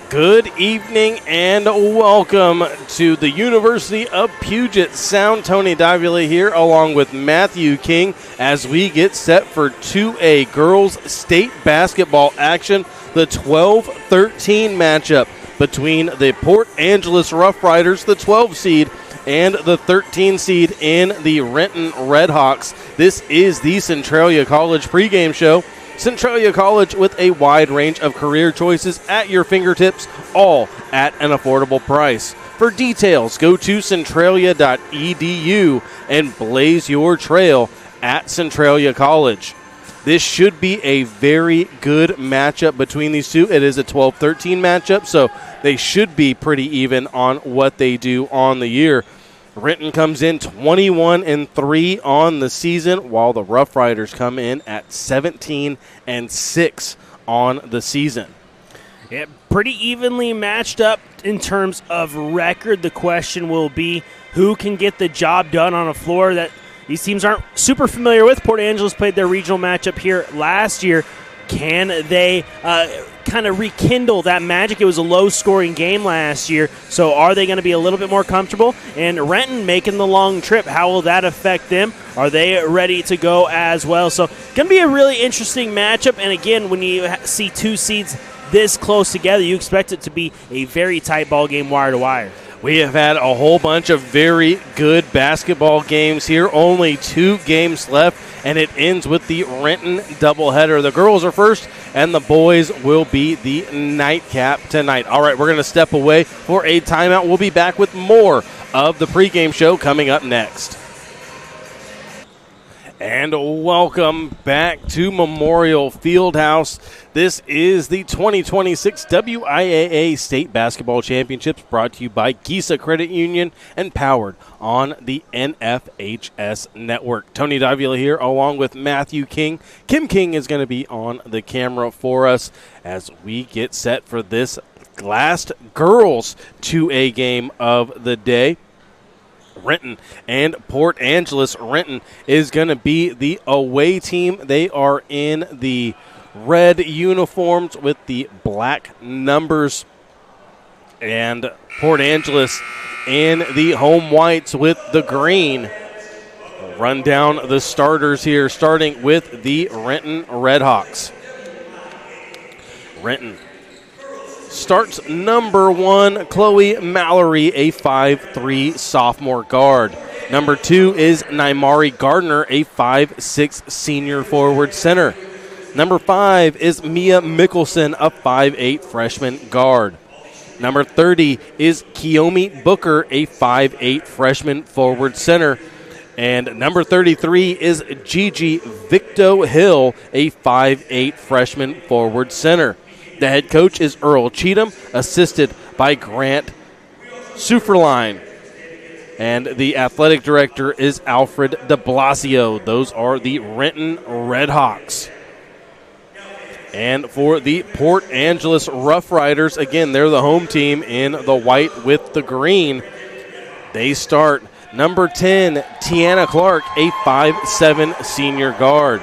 Good evening and welcome to the University of Puget Sound. Tony Davila here along with Matthew King as we get set for 2A girls state basketball action. The 12-13 matchup between the Port Angeles Rough Riders, the 12 seed, and the 13 seed in the Renton Redhawks. This is the Centralia College pregame show. Centralia College with a wide range of career choices at your fingertips, all at an affordable price. For details, go to centralia.edu and blaze your trail at Centralia College. This should be a very good matchup between these two. It is a 12-13 matchup, so they should be pretty even on what they do on the year. Renton comes in 21-3 on the season, while the Rough Riders come in at 17-6 on the season. Yeah, pretty evenly matched up in terms of record. The question will be who can get the job done on a floor that these teams aren't super familiar with. Port Angeles played their regional matchup here last year. Can they kind of rekindle that magic? It was a low-scoring game last year, so are they going to be a little bit more comfortable? And Renton making the long trip, how will that affect them? Are they ready to go as well? So going to be a really interesting matchup, and again, when you see two seeds this close together, you expect it to be a very tight ball game wire to wire. We have had a whole bunch of very good basketball games here. Only 2 games left, and it ends with the Renton doubleheader. The girls are first, and the boys will be the nightcap tonight. All right, we're going to step away for a timeout. We'll be back with more of the pregame show coming up next. And welcome back to Memorial Fieldhouse. This is the 2026 WIAA State Basketball Championships brought to you by Gisa Credit Union and powered on the NFHS network. Tony Davila here along with Matthew King. Kim King is going to be on the camera for us as we get set for this last girls 2A game of the day. Renton and Port Angeles. Renton is going to be the away team. They are in the red uniforms with the black numbers. And Port Angeles in the home whites with the green. Run down the starters here, starting with the Renton Redhawks. Renton starts number 1, Chloe Mallory, a 5'3" sophomore guard. Number 2 is Naimari Gardner, a 5'6" senior forward center. Number 5 is Mia Mickelson, a 5'8" freshman guard. Number 30 is Kiyomi Booker, a 5'8" freshman forward center. And number 33 is Gigi Victo Hill, a 5'8" freshman forward center. The head coach is Earl Cheatham, assisted by Grant Suferline. And the athletic director is Alfred de Blasio. Those are the Renton Redhawks. And for the Port Angeles Rough Riders, again, they're the home team in the white with the green. They start number 10, Tiana Clark, a 5'7" senior guard.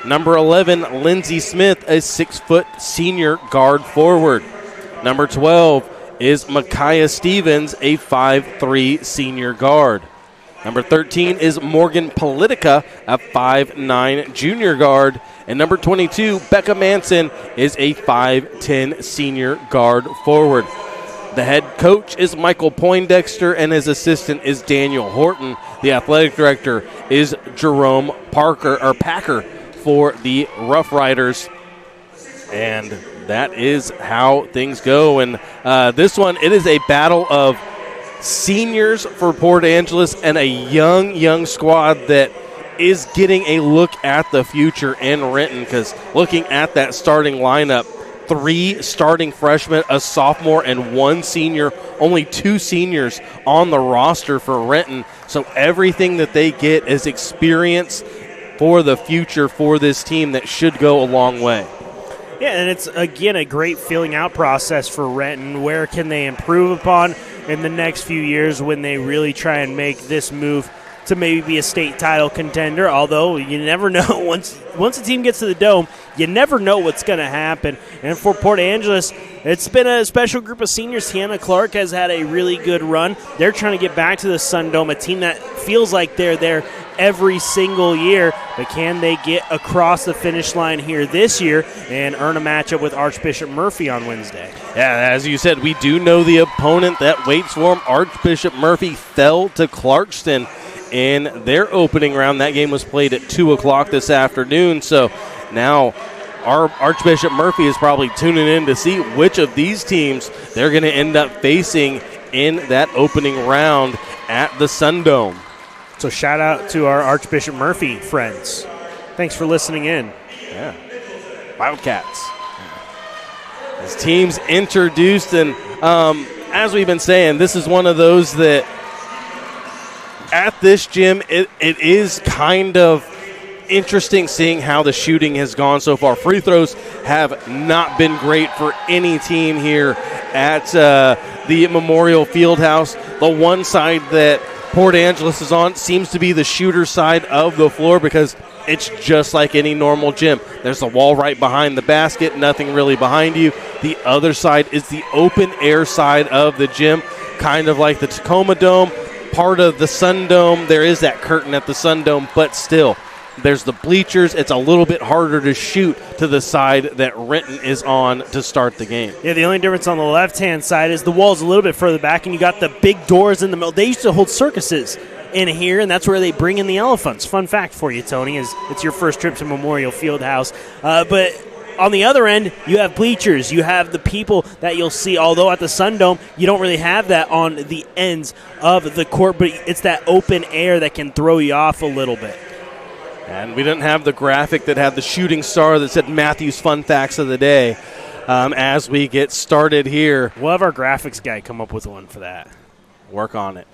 Number 11, Lindsey Smith, a 6-foot senior guard forward. Number 12 is Micaiah Stevens, a 5'3" senior guard. Number 13 is Morgan Politica, a 5'9" junior guard. And number 22, Becca Manson, is a 5'10" senior guard forward. The head coach is Michael Poindexter, and his assistant is Daniel Horton. The athletic director is Jerome Packer for the Rough Riders. And that is how things go. And this one, it is a battle of seniors for Port Angeles and a young squad that is getting a look at the future in Renton, because looking at that starting lineup, 3 starting freshmen, a sophomore, and 1 senior. Only 2 seniors on the roster for Renton. So everything that they get is experience for the future for this team that should go a long way. Yeah, and it's, again, a great filling out process for Renton. Where can they improve upon in the next few years when they really try and make this move to maybe be a state title contender, although you never know. Once a team gets to the Dome, you never know what's going to happen. And for Port Angeles, it's been a special group of seniors. Tiana Clark has had a really good run. They're trying to get back to the Sun Dome, a team that feels like they're there every single year, but can they get across the finish line here this year and earn a matchup with Archbishop Murphy on Wednesday? Yeah, as you said, we do know the opponent that waits for them. Archbishop Murphy fell to Clarkston in their opening round. That game was played at 2 o'clock this afternoon, so now our Archbishop Murphy is probably tuning in to see which of these teams they're going to end up facing in that opening round at the Sun Dome. So shout out to our Archbishop Murphy friends. Thanks for listening in. Yeah. Wildcats. As teams introduced, and as we've been saying, this is one of those that at this gym, it is kind of interesting seeing how the shooting has gone so far. Free throws have not been great for any team here at the Memorial Fieldhouse. The one side that Port Angeles is on seems to be the shooter side of the floor because it's just like any normal gym. There's a wall right behind the basket, nothing really behind you. The other side is the open air side of the gym, kind of like the Tacoma Dome, part of the Sun Dome. There is that curtain at the Sun Dome, but still, there's the bleachers. It's a little bit harder to shoot to the side that Renton is on to start the game. Yeah, the only difference on the left-hand side is the wall's a little bit further back, and you got the big doors in the middle. They used to hold circuses in here, and that's where they bring in the elephants. Fun fact for you, Tony, is it's your first trip to Memorial Fieldhouse. But on the other end, you have bleachers. You have the people that you'll see, although at the Sun Dome, you don't really have that on the ends of the court, but it's that open air that can throw you off a little bit. And we didn't have the graphic that had the shooting star that said Matthew's Fun Facts of the Day as we get started here. We'll have our graphics guy come up with one for that. Work on it.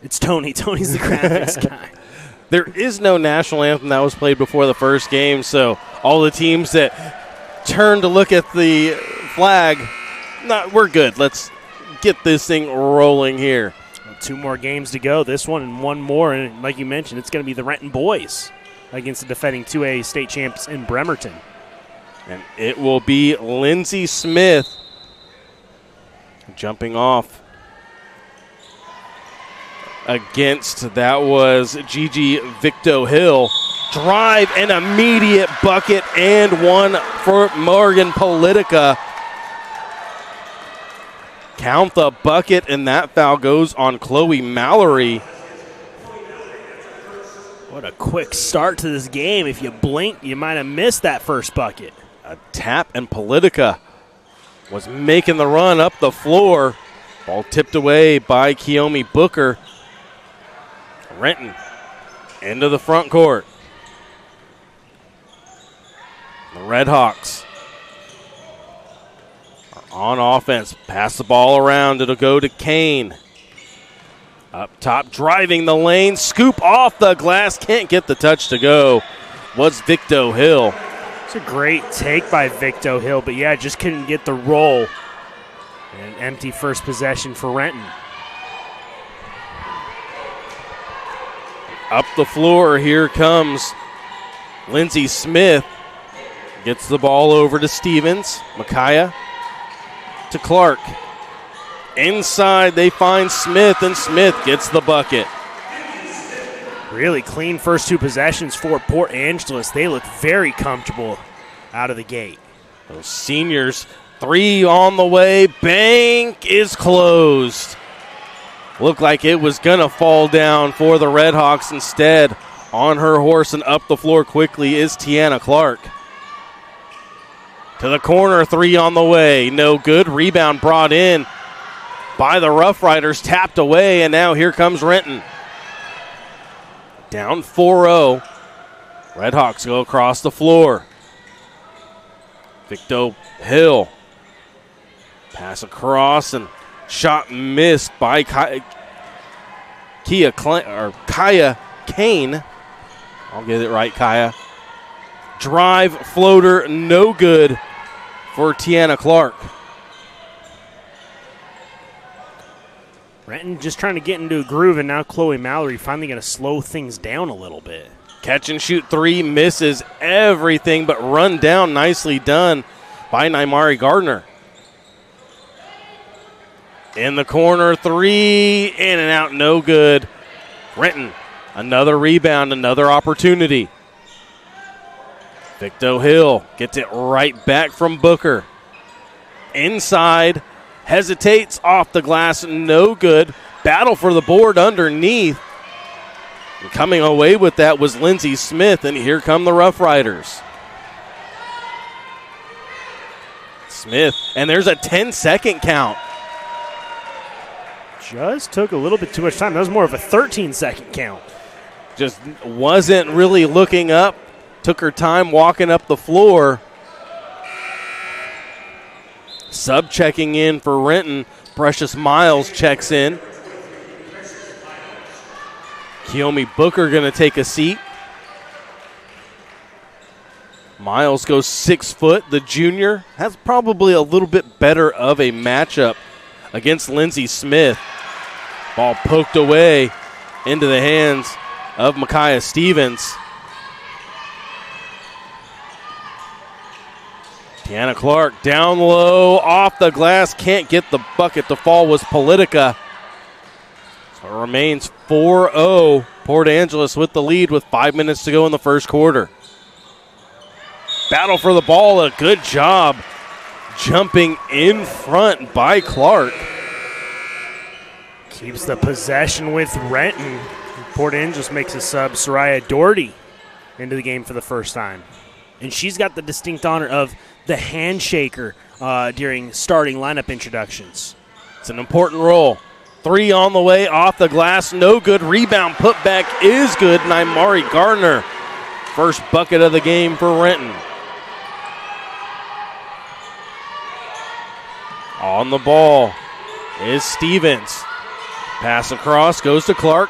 It's Tony. Tony's the graphics guy. There is no national anthem that was played before the first game, so all the teams that turn to look at the flag, we're good. Let's get this thing rolling here. 2 more games to go. This one and one more, and like you mentioned, it's going to be the Renton boys against the defending 2A state champs in Bremerton. And it will be Lindsey Smith jumping off against, that was Gigi Victo Hill. Drive, an immediate bucket, and one for Morgan Politica. Count the bucket, and that foul goes on Chloe Mallory. What a quick start to this game. If you blinked, you might have missed that first bucket. A tap, and Politica was making the run up the floor. Ball tipped away by Kiyomi Booker. Renton into the front court. The Redhawks are on offense. Pass the ball around. It'll go to Kane. Up top, driving the lane. Scoop off the glass. Can't get the touch to go. Was Victo Hill. It's a great take by Victo Hill, but yeah, just couldn't get the roll. An empty first possession for Renton. Up the floor, here comes Lindsey Smith. Gets the ball over to Stevens. Micaiah to Clark. Inside, they find Smith, and Smith gets the bucket. Really clean first 2 possessions for Port Angeles. They look very comfortable out of the gate. Those seniors, 3 on the way. Bank is closed. Looked like it was going to fall down for the Redhawks. Instead, on her horse and up the floor quickly is Tiana Clark. To the corner, 3 on the way. No good. Rebound brought in by the Rough Riders. Tapped away, and now here comes Renton. Down 4-0. Redhawks go across the floor. Victo Hill. Pass across, and shot missed by Kaya Kane. I'll get it right, Kaya. Drive, floater, no good for Tiana Clark. Renton just trying to get into a groove, and now Chloe Mallory finally going to slow things down a little bit. Catch and shoot three, misses everything, but run down, nicely done by Naimari Gardner. In the corner, three, in and out, no good. Renton, another rebound, another opportunity. Victo Hill gets it right back from Booker. Inside, hesitates off the glass, no good. Battle for the board underneath. And coming away with that was Lindsey Smith, and here come the Rough Riders. Smith, and there's a 10-second count. Just took a little bit too much time. That was more of a 13-second count. Just wasn't really looking up. Took her time walking up the floor. Sub checking in for Renton. Precious Miles checks in. Kiyomi Booker going to take a seat. Miles goes 6 foot. The junior has probably a little bit better of a matchup against Lindsey Smith. Ball poked away into the hands of Micaiah Stevens. Tiana Clark down low, off the glass, can't get the bucket. The fall was Politica. So it remains 4-0. Port Angeles with the lead with 5 minutes to go in the first quarter. Battle for the ball, a good job jumping in front by Clark. Keeps the possession with Renton. Port Angeles makes a sub, Soraya Doherty, into the game for the first time. And she's got the distinct honor of the handshaker during starting lineup introductions. It's an important role. Three on the way, off the glass, no good. Rebound put back is good. Naimari Gardner, first bucket of the game for Renton. On the ball is Stevens. Pass across, goes to Clark.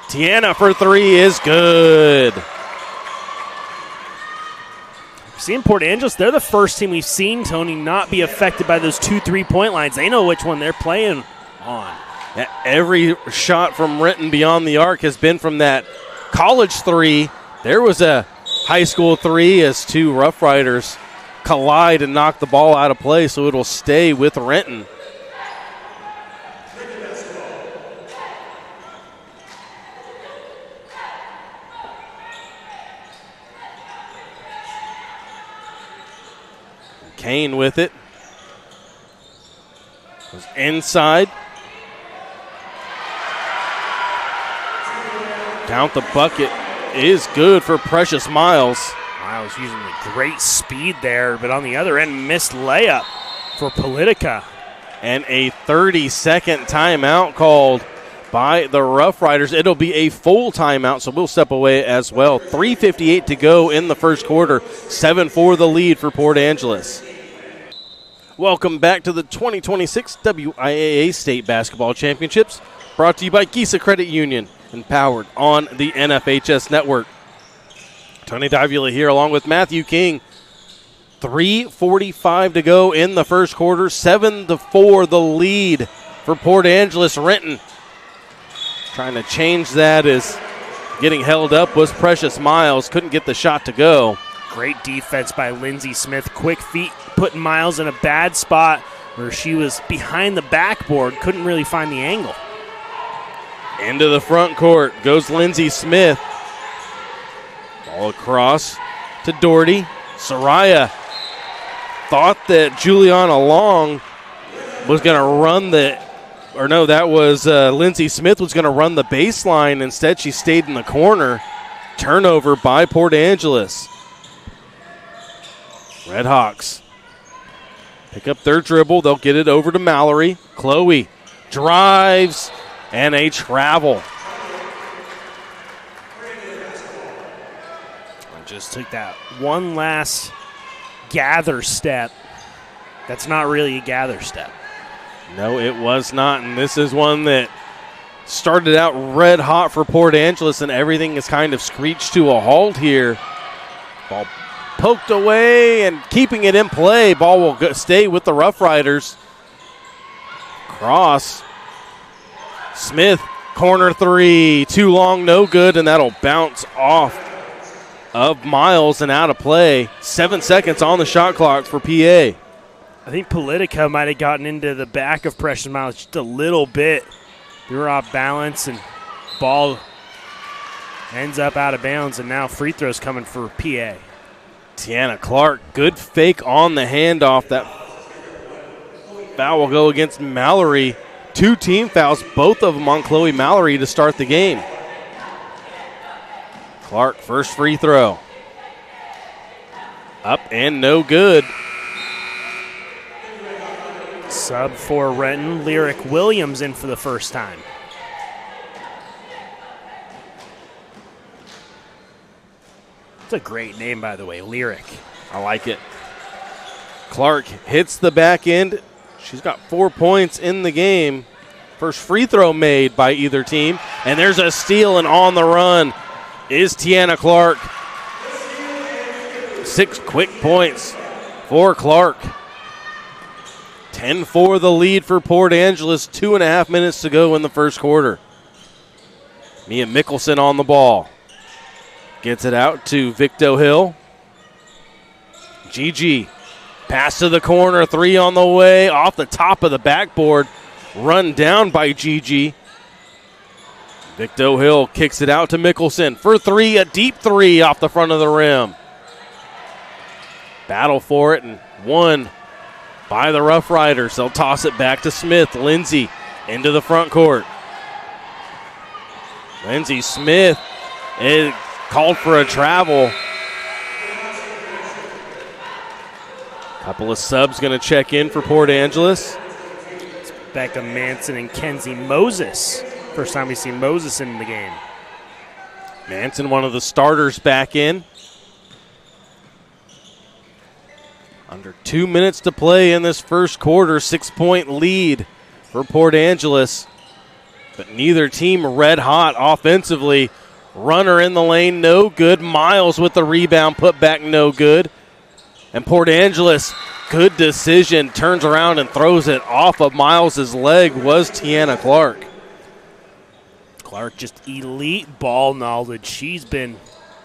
Tiana for three is good. Seeing Port Angeles, they're the first team we've seen, Tony, not be affected by those 2 3-point lines. They know which one they're playing on. Every shot from Renton beyond the arc has been from that college three. There was a high school three as two Rough Riders collide and knock the ball out of play, so it'll stay with Renton. Kane with it. Goes inside. Count the bucket is good for Precious Miles. Miles using the great speed there, but on the other end, missed layup for Politica. And a 30-second timeout called by the Rough Riders. It'll be a full timeout, so we'll step away as well. 3:58 to go in the first quarter. 7-4 the lead for Port Angeles. Welcome back to the 2026 WIAA State Basketball Championships, brought to you by Gisa Credit Union and powered on the NFHS Network. Tony Davila here along with Matthew King. 3:45 to go in the first quarter. 7-4 the lead for Port Angeles. Renton trying to change that as getting held up was Precious Miles. Couldn't get the shot to go. Great defense by Lindsey Smith. Quick feet putting Miles in a bad spot where she was behind the backboard. Couldn't really find the angle. Into the front court goes Lindsey Smith. Ball across to Doherty. Soraya thought that Juliana Long was going to run Lindsey Smith was going to run the baseline. Instead, she stayed in the corner. Turnover by Port Angeles. Red Hawks pick up their dribble. They'll get it over to Mallory. Chloe drives and a travel. Just took that one last gather step. That's not really a gather step. No, it was not, and this is one that started out red hot for Port Angeles, and everything is kind of screeched to a halt here. Ball poked away and keeping it in play. Ball will stay with the Rough Riders. Cross Smith, corner three, too long, no good, and that'll bounce off of Miles and out of play. 7 seconds on the shot clock for PA. I think Politica might have gotten into the back of Precious Miles just a little bit. They were off balance, and ball ends up out of bounds, and now free throws coming for PA. Tiana Clark, good fake on the handoff. That foul will go against Mallory. 2 team fouls, both of them on Chloe Mallory to start the game. Clark, first free throw. Up and no good. Sub for Renton, Lyric Williams in for the first time. It's a great name, by the way, Lyric. I like it. Clark hits the back end. She's got 4 points in the game. First free throw made by either team. And there's a steal, and on the run is Tiana Clark. 6 quick points for Clark. 10-4 the lead for Port Angeles. 2.5 minutes to go in the first quarter. Mia Mickelson on the ball. Gets it out to Victo Hill. Gigi. Pass to the corner. 3 on the way. Off the top of the backboard. Run down by Gigi. Victo Hill kicks it out to Mickelson for 3. A deep 3 off the front of the rim. Battle for it and won by the Rough Riders. They'll toss it back to Smith. Lindsay into the front court. Lindsay Smith is called for a travel. Couple of subs going to check in for Port Angeles. It's Becca Manson and Kenzie Moses. First time we see Moses in the game. Manson, one of the starters, back in. Under 2 minutes to play in this first quarter. 6-point lead for Port Angeles. But neither team red hot offensively. Runner in the lane, no good. Miles with the rebound, put back, no good. And Port Angeles, good decision, turns around and throws it off of Miles' leg, was Tiana Clark. Clark, just elite ball knowledge. She's been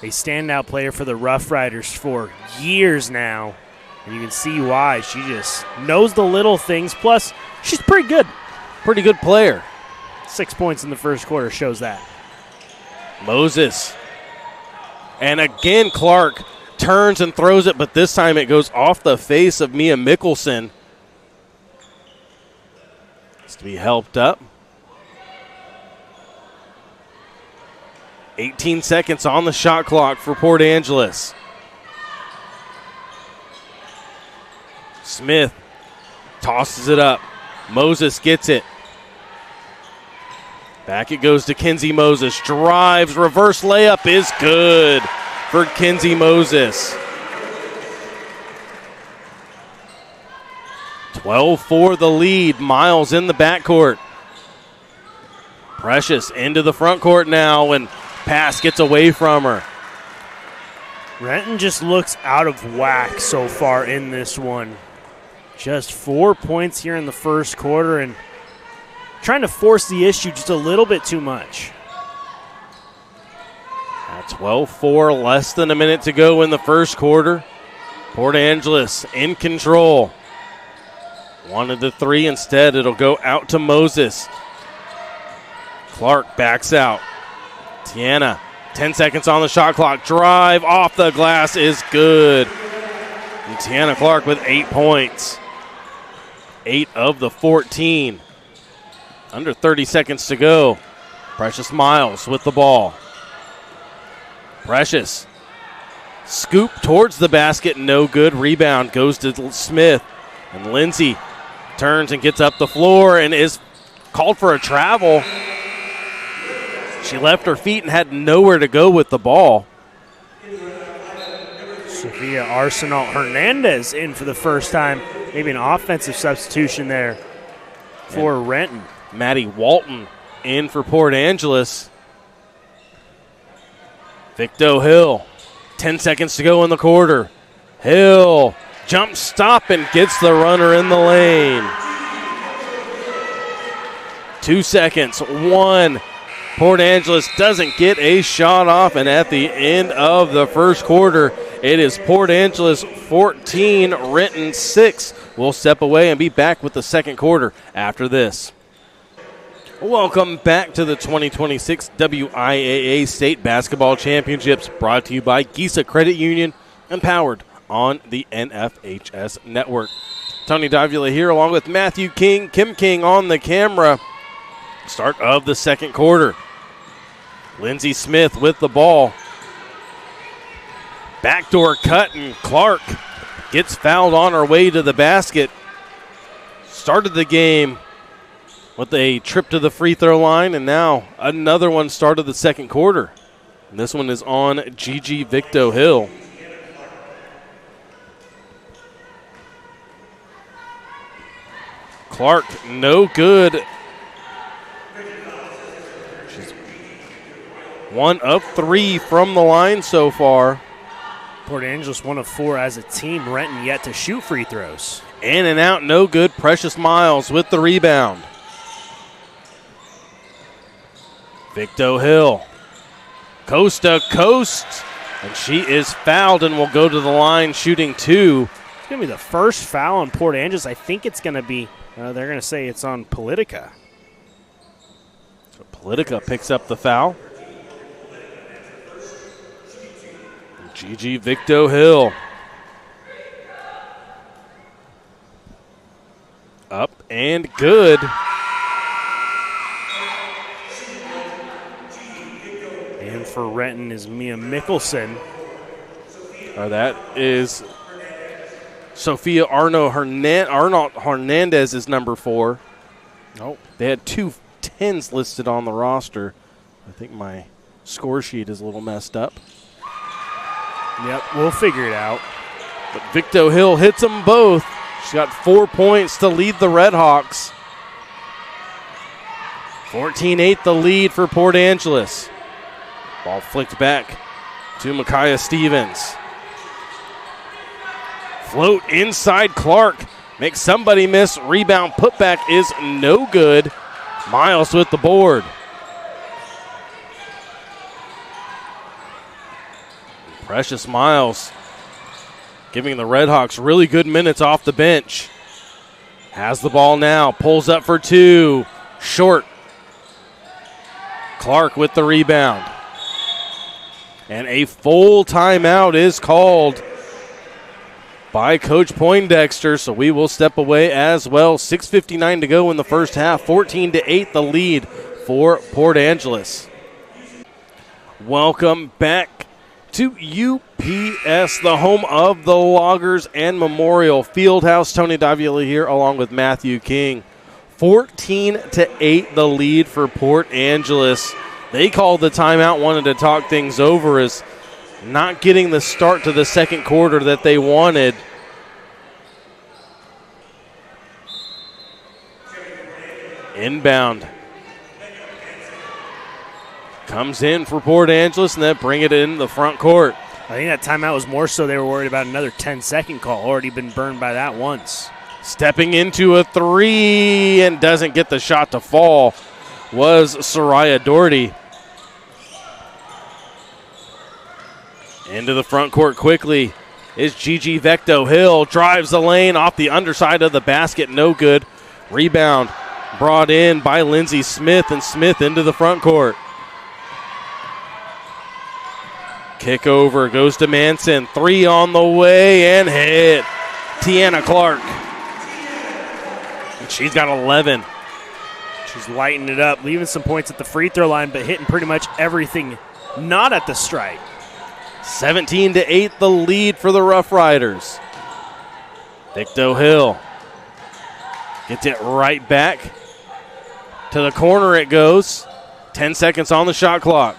a standout player for the Rough Riders for years now. And you can see why. She just knows the little things. Plus, she's pretty good. Pretty good player. 6 points in the first quarter shows that. Moses. And again, Clark turns and throws it, but this time it goes off the face of Mia Mickelson. It's to be helped up. 18 seconds on the shot clock for Port Angeles. Smith tosses it up. Moses gets it. Back it goes to Kenzie Moses. Drives, reverse layup is good for Kenzie Moses. 12-4 the lead. Miles in the backcourt. Precious into the front court now, and pass gets away from her. Renton just looks out of whack so far in this one. Just 4 points here in the first quarter and trying to force the issue just a little bit too much. At 12-4, less than a minute to go in the first quarter. Port Angeles in control. Wanted the 3, instead it'll go out to Moses. Clark backs out. Tiana, 10 seconds on the shot clock. Drive off the glass is good. And Tiana Clark with 8 points. 8 of the 14. Under 30 seconds to go. Precious Miles with the ball. Precious. Scoop towards the basket, no good. Rebound goes to Smith. And Lindsay turns and gets up the floor and is called for a travel. She left her feet and had nowhere to go with the ball. Sophia Arsenal Hernandez in for the first time. Maybe an offensive substitution there for Renton. Maddie Walton in for Port Angeles. Victo Hill, 10 seconds to go in the quarter. Hill, jump stop and gets the runner in the lane. 2 seconds. 1. Port Angeles doesn't get a shot off, and at the end of the first quarter, it is Port Angeles 14, Renton 6. We'll step away and be back with the second quarter after this. Welcome back to the 2026 WIAA State Basketball Championships, brought to you by Giesa Credit Union and powered on the NFHS Network. Tony Davila here along with Matthew King, Kim King on the camera. Start of the second quarter. Lindsey Smith with the ball. Backdoor cut, and Clark gets fouled on her way to the basket. Started the game with a trip to the free throw line, and now another one started the second quarter. And this one is on Gigi Victo-Hill. Clark, no good. She's 1 of 3 from the line so far. Port Angeles 1 of 4 as a team. Renton yet to shoot free throws. In and out, no good. Precious Miles with the rebound. Victo-Hill, coast to coast, and she is fouled and will go to the line shooting 2. It's going to be the first foul on Port Angeles. I think it's going to be, they're going to say it's on Politica. So Politica picks up the foul. Gigi Victo-Hill. Up and good. And for Renton is Mia Mickelson. That is Sophia Arnaud Hernandez is number 4. Oh, they had 2 10s listed on the roster. I think my score sheet is a little messed up. Yep, we'll figure it out. But Victo-Hill hits them both. She's got 4 points to lead the Redhawks. 14-8 the lead for Port Angeles. Ball flicked back to Micaiah Stevens. Float inside Clark. Makes somebody miss. Rebound putback is no good. Miles with the board. Precious Miles giving the Redhawks really good minutes off the bench. Has the ball now. Pulls up for 2. Short. Clark with the rebound. And a full timeout is called by Coach Poindexter, so we will step away as well. 6:59 to go in the first half. 14-8 the lead for Port Angeles. Welcome back to UPS, the home of the Loggers and Memorial Fieldhouse. Tony Davila here along with Matthew King. 14-8 the lead for Port Angeles. They called the timeout, wanted to talk things over, as not getting the start to the second quarter that they wanted. Inbound. Comes in for Port Angeles, and then bring it in the front court. I think that timeout was more so they were worried about another 10-second call. Already been burned by that once. Stepping into a 3 and doesn't get the shot to fall was Soraya Doherty. Into the front court quickly is Gigi Victo-Hill. Drives the lane off the underside of the basket. No good. Rebound brought in by Lindsey Smith, and Smith into the front court. Kick over, goes to Manson. 3 on the way and hit. Tiana Clark. And she's got 11. She's lighting it up, leaving some points at the free throw line, but hitting pretty much everything not at the stripe. 17-8 the lead for the Rough Riders. Victo-Hill gets it right back. To the corner it goes. 10 seconds on the shot clock.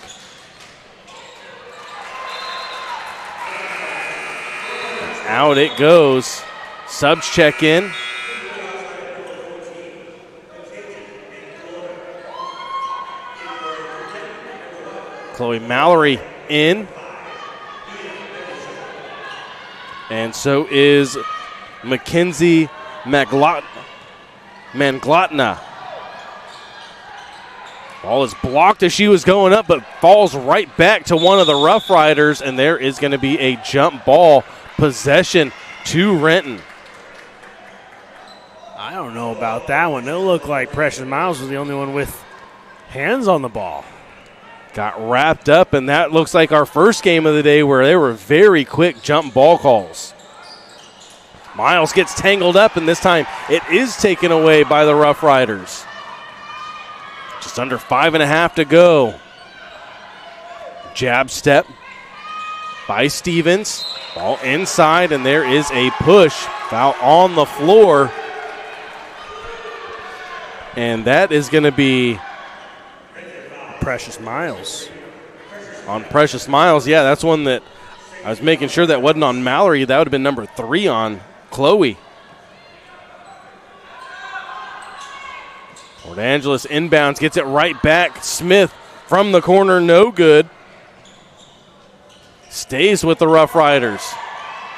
Out it goes. Subs check in. Chloe Mallory in. And so is Mackenzie Manglotna. Ball is blocked as she was going up, but falls right back to one of the Rough Riders, and there is going to be a jump ball possession to Renton. I don't know about that one. It looked like Precious Miles was the only one with hands on the ball. Got wrapped up, and that looks like our first game of the day where they were very quick jump ball calls. Miles gets tangled up, and this time it is taken away by the Rough Riders. Just under 5.5 to go. Jab step by Stevens. Ball inside, and there is a push. Foul on the floor. And that is going to be Precious Miles. On Precious Miles, yeah, that's one that I was making sure that wasn't on Mallory. That would have been number 3 on Chloe. Port Angeles inbounds, gets it right back. Smith from the corner, no good. Stays with the Rough Riders.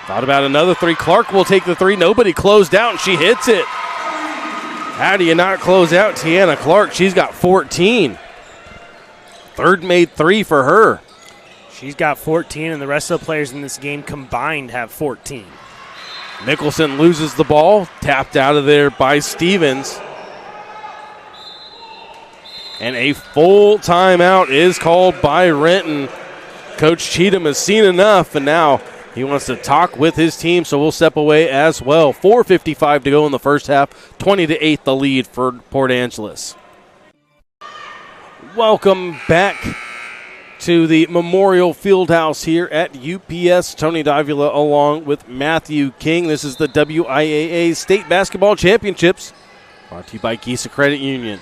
Thought about another 3. Clark will take the 3. Nobody closed out, and she hits it. How do you not close out Tiana Clark? She's got 14. Third made 3 for her. She's got 14, and the rest of the players in this game combined have 14. Mickelson loses the ball, tapped out of there by Stevens. And a full timeout is called by Renton. Coach Cheatham has seen enough, and now he wants to talk with his team, so we'll step away as well. 4:55 to go in the first half, 20-8 the lead for Port Angeles. Welcome back to the Memorial Fieldhouse here at UPS. Tony Davila along with Matthew King. This is the WIAA State Basketball Championships, brought to you by Gisa Credit Union.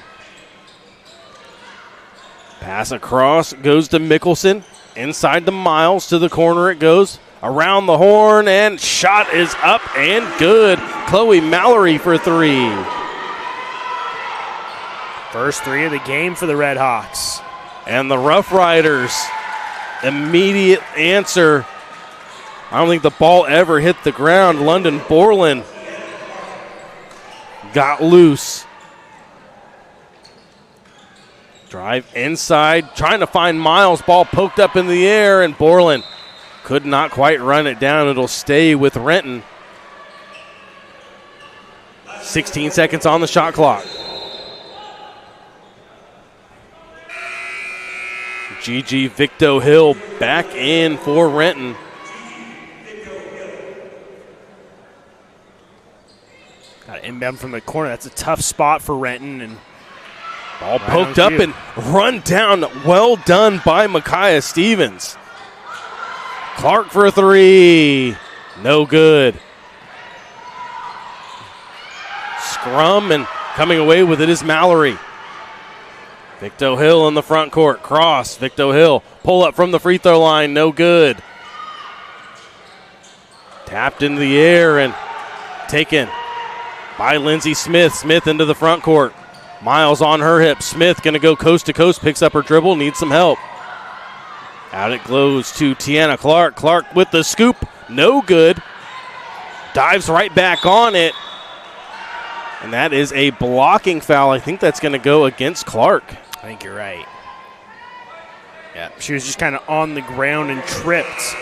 Pass across goes to Mickelson. Inside to Miles, to the corner it goes. Around the horn, and shot is up and good. Chloe Mallory for 3. First 3 of the game for the Red Hawks. And the Rough Riders, immediate answer. I don't think the ball ever hit the ground. London Borland got loose. Drive inside, trying to find Miles. Ball poked up in the air, and Borland could not quite run it down. It'll stay with Renton. 16 seconds on the shot clock. Gigi Victo Hill back in for Renton. Got an inbound from the corner. That's a tough spot for Renton. And ball poked up and run down. Well done by Micaiah Stevens. Clark for 3. No good. Scrum, and coming away with it is Mallory. Victo Hill in the front court. Cross. Victo Hill. Pull up from the free throw line. No good. Tapped into the air and taken by Lindsey Smith. Smith into the front court. Miles on her hip. Smith going to go coast to coast. Picks up her dribble. Needs some help. Out it goes to Tiana Clark. Clark with the scoop. No good. Dives right back on it. And that is a blocking foul. I think that's going to go against Clark. I think you're right. Yeah, she was just kind of on the ground and tripped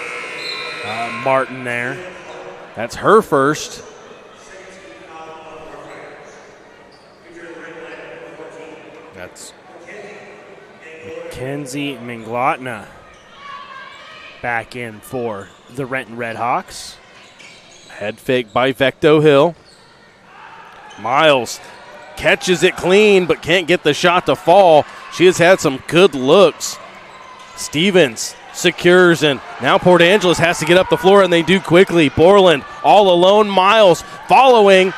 Martin there. That's her first. That's Mackenzie Minglotna back in for the Renton Red Hawks. Head fake by Victo Hill. Miles catches it clean but can't get the shot to fall. She has had some good looks. Stevens secures, and now Port Angeles has to get up the floor, and they do quickly. Borland all alone. Miles following.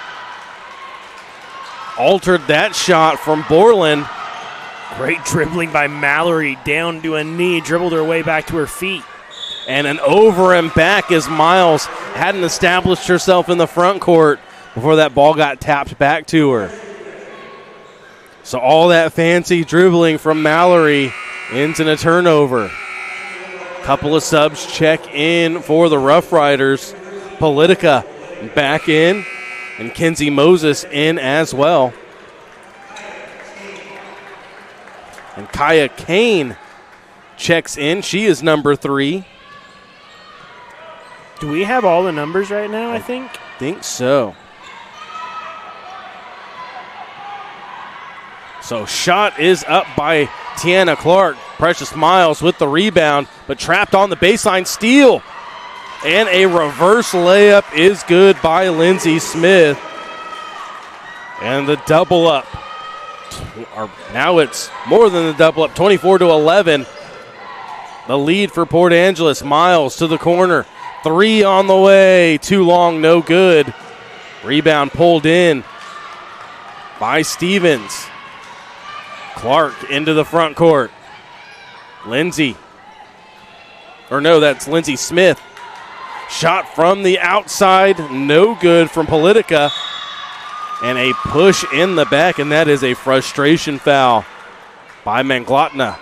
Altered that shot from Borland. Great dribbling by Mallory down to a knee, dribbled her way back to her feet. And an over and back as Miles hadn't established herself in the front court before that ball got tapped back to her. So all that fancy dribbling from Mallory ends in a turnover. Couple of subs check in for the Rough Riders. Politica back in, and Kenzie Moses in as well. And Kaya Kane checks in. She is number 3. Do we have all the numbers right now, I think? Think so. So shot is up by Tiana Clark. Precious Miles with the rebound, but trapped on the baseline. Steal. And a reverse layup is good by Lindsay Smith. And the double up. Now it's more than the double up, 24-11. The lead for Port Angeles. Miles to the corner. 3 on the way. Too long, no good. Rebound pulled in by Stevens. Clark into the front court. Lindsay. Or no, that's Lindsay Smith. Shot from the outside. No good from Politica. And a push in the back, and that is a frustration foul by Manglotna.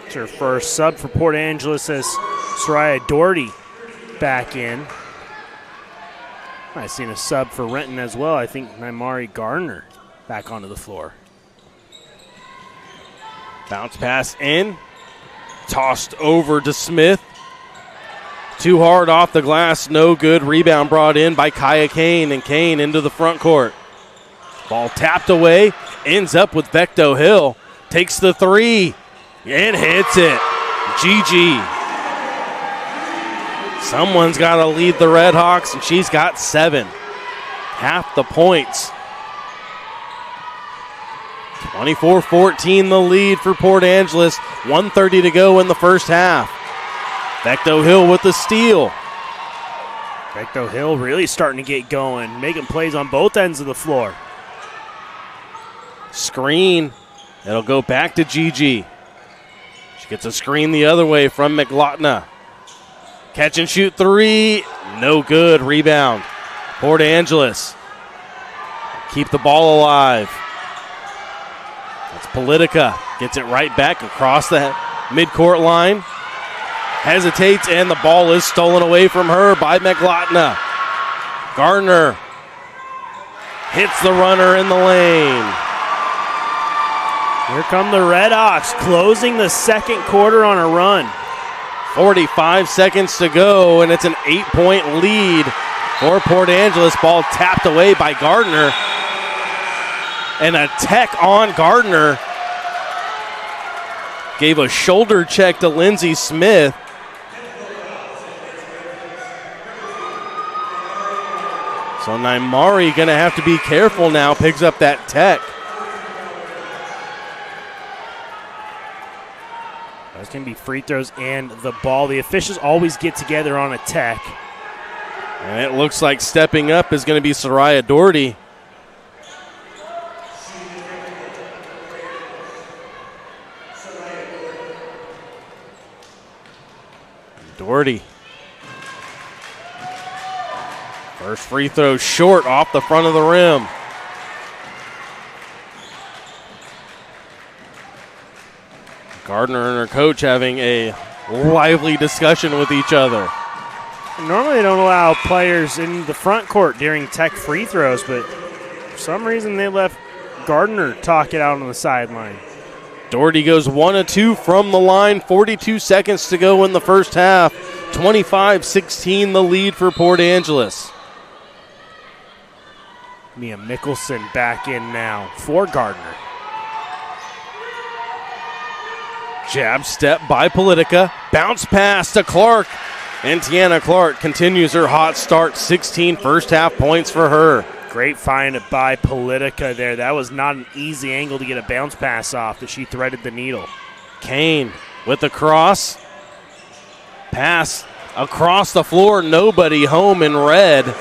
It's her first sub for Port Angeles as Soraya Doherty back in. I've seen a sub for Renton as well. I think Naimari Gardner back onto the floor. Bounce pass in. Tossed over to Smith. Too hard off the glass, no good. Rebound brought in by Kaya Kane, and Kane into the front court. Ball tapped away, ends up with Vecto Hill. Takes the 3 and hits it. GG. Someone's got to lead the Redhawks, and she's got 7. Half the points. 24-14 the lead for Port Angeles. 1:30 to go in the first half. Vecto Hill with the steal. Vecto Hill really starting to get going, making plays on both ends of the floor. Screen. It'll go back to Gigi. She gets a screen the other way from McLaughlin. Catch and shoot 3. No good. Rebound. Port Angeles. Keep the ball alive. That's Politica. Gets it right back across the midcourt line. Hesitates, and the ball is stolen away from her by McLaughlin. Gardner hits the runner in the lane. Here come the Redhawks, closing the second quarter on a run. 45 seconds to go, and it's an 8-point lead for Port Angeles. Ball tapped away by Gardner. And a tech on Gardner. Gave a shoulder check to Lindsay Smith. So Naimari going to have to be careful now. Picks up that tech. Those can be free throws and the ball. The officials always get together on a tech. And it looks like stepping up is going to be Soraya Doherty. Doherty. First free throw short off the front of the rim. Gardner and her coach having a lively discussion with each other. Normally they don't allow players in the front court during tech free throws, but for some reason they left Gardner talk it out on the sideline. Doherty goes 1 of 2 from the line. 42 seconds to go in the first half. 25-16 the lead for Port Angeles. Mia Mickelson back in now for Gardner. Jab step by Politica. Bounce pass to Clark. And Tiana Clark continues her hot start. 16 first half points for her. Great find by Politica there. That was not an easy angle to get a bounce pass off, that she threaded the needle. Kane with the cross. Pass across the floor. Nobody home in red.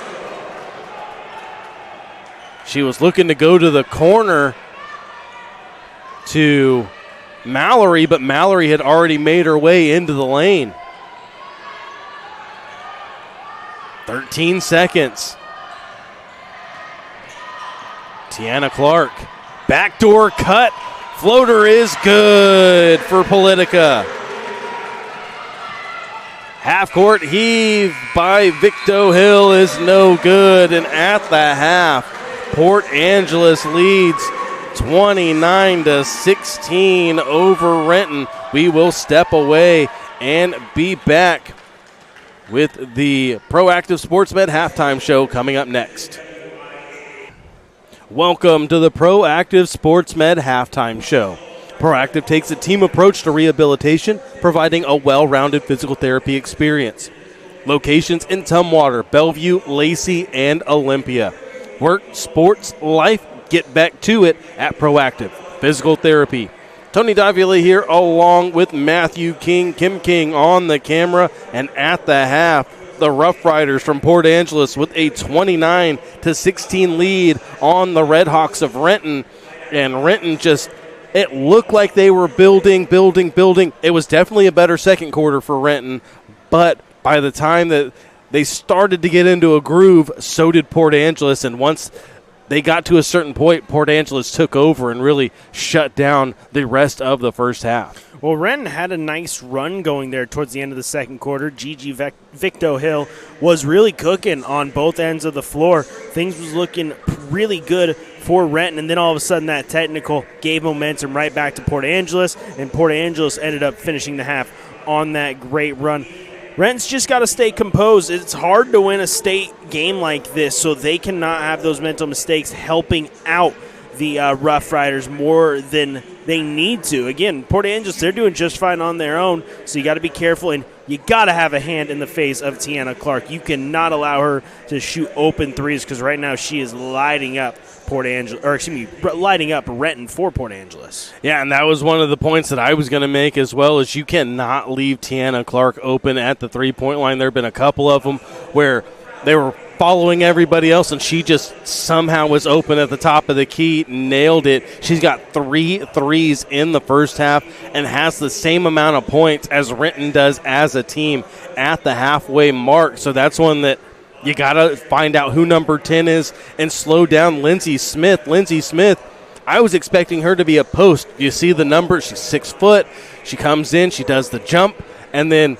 She was looking to go to the corner to Mallory, but Mallory had already made her way into the lane. 13 seconds. Tiana Clark, backdoor cut. Floater is good for Politica. Half-court heave by Victo Hill is no good, and at the half, Port Angeles leads 29-16 over Renton. We will step away and be back with the Proactive Sports Med halftime show coming up next. Welcome to the Proactive Sports Med halftime show. Proactive takes a team approach to rehabilitation, providing a well-rounded physical therapy experience. Locations in Tumwater, Bellevue, Lacey, and Olympia. Work, sports, life, get back to it at Proactive Physical Therapy. Tony Davila here along with Matthew King, Kim King on the camera, and at the half, the Rough Riders from Port Angeles with a 29-16 lead on the Redhawks of Renton. And Renton it looked like they were building. It was definitely a better second quarter for Renton, but by the time that they started to get into a groove, so did Port Angeles, and once they got to a certain point, Port Angeles took over and really shut down the rest of the first half. Well, Renton had a nice run going there towards the end of the second quarter. Victo Hill was really cooking on both ends of the floor. Things was looking really good for Renton, and then all of a sudden that technical gave momentum right back to Port Angeles, and Port Angeles ended up finishing the half on that great run. Renton's just got to stay composed. It's hard to win a state game like this, so they cannot have those mental mistakes helping out the Rough Riders more than they need to. Again, Port Angeles, they're doing just fine on their own, so you got to be careful, and you got to have a hand in the face of Tiana Clark. You cannot allow her to shoot open threes because right now she is lighting up lighting up Renton for Port Angeles. Yeah, and that was one of the points that I was going to make as well, is you cannot leave Tiana Clark open at the three-point line. There have been a couple of them where they were following everybody else, and she just somehow was open at the top of the key, nailed it. She's got 3 threes in the first half and has the same amount of points as Renton does as a team at the halfway mark. So that's one that you got to find out who number 10 is and slow down Lindsey Smith. Lindsey Smith, I was expecting her to be a post. You see the number, she's 6 foot. She comes in, she does the jump, and then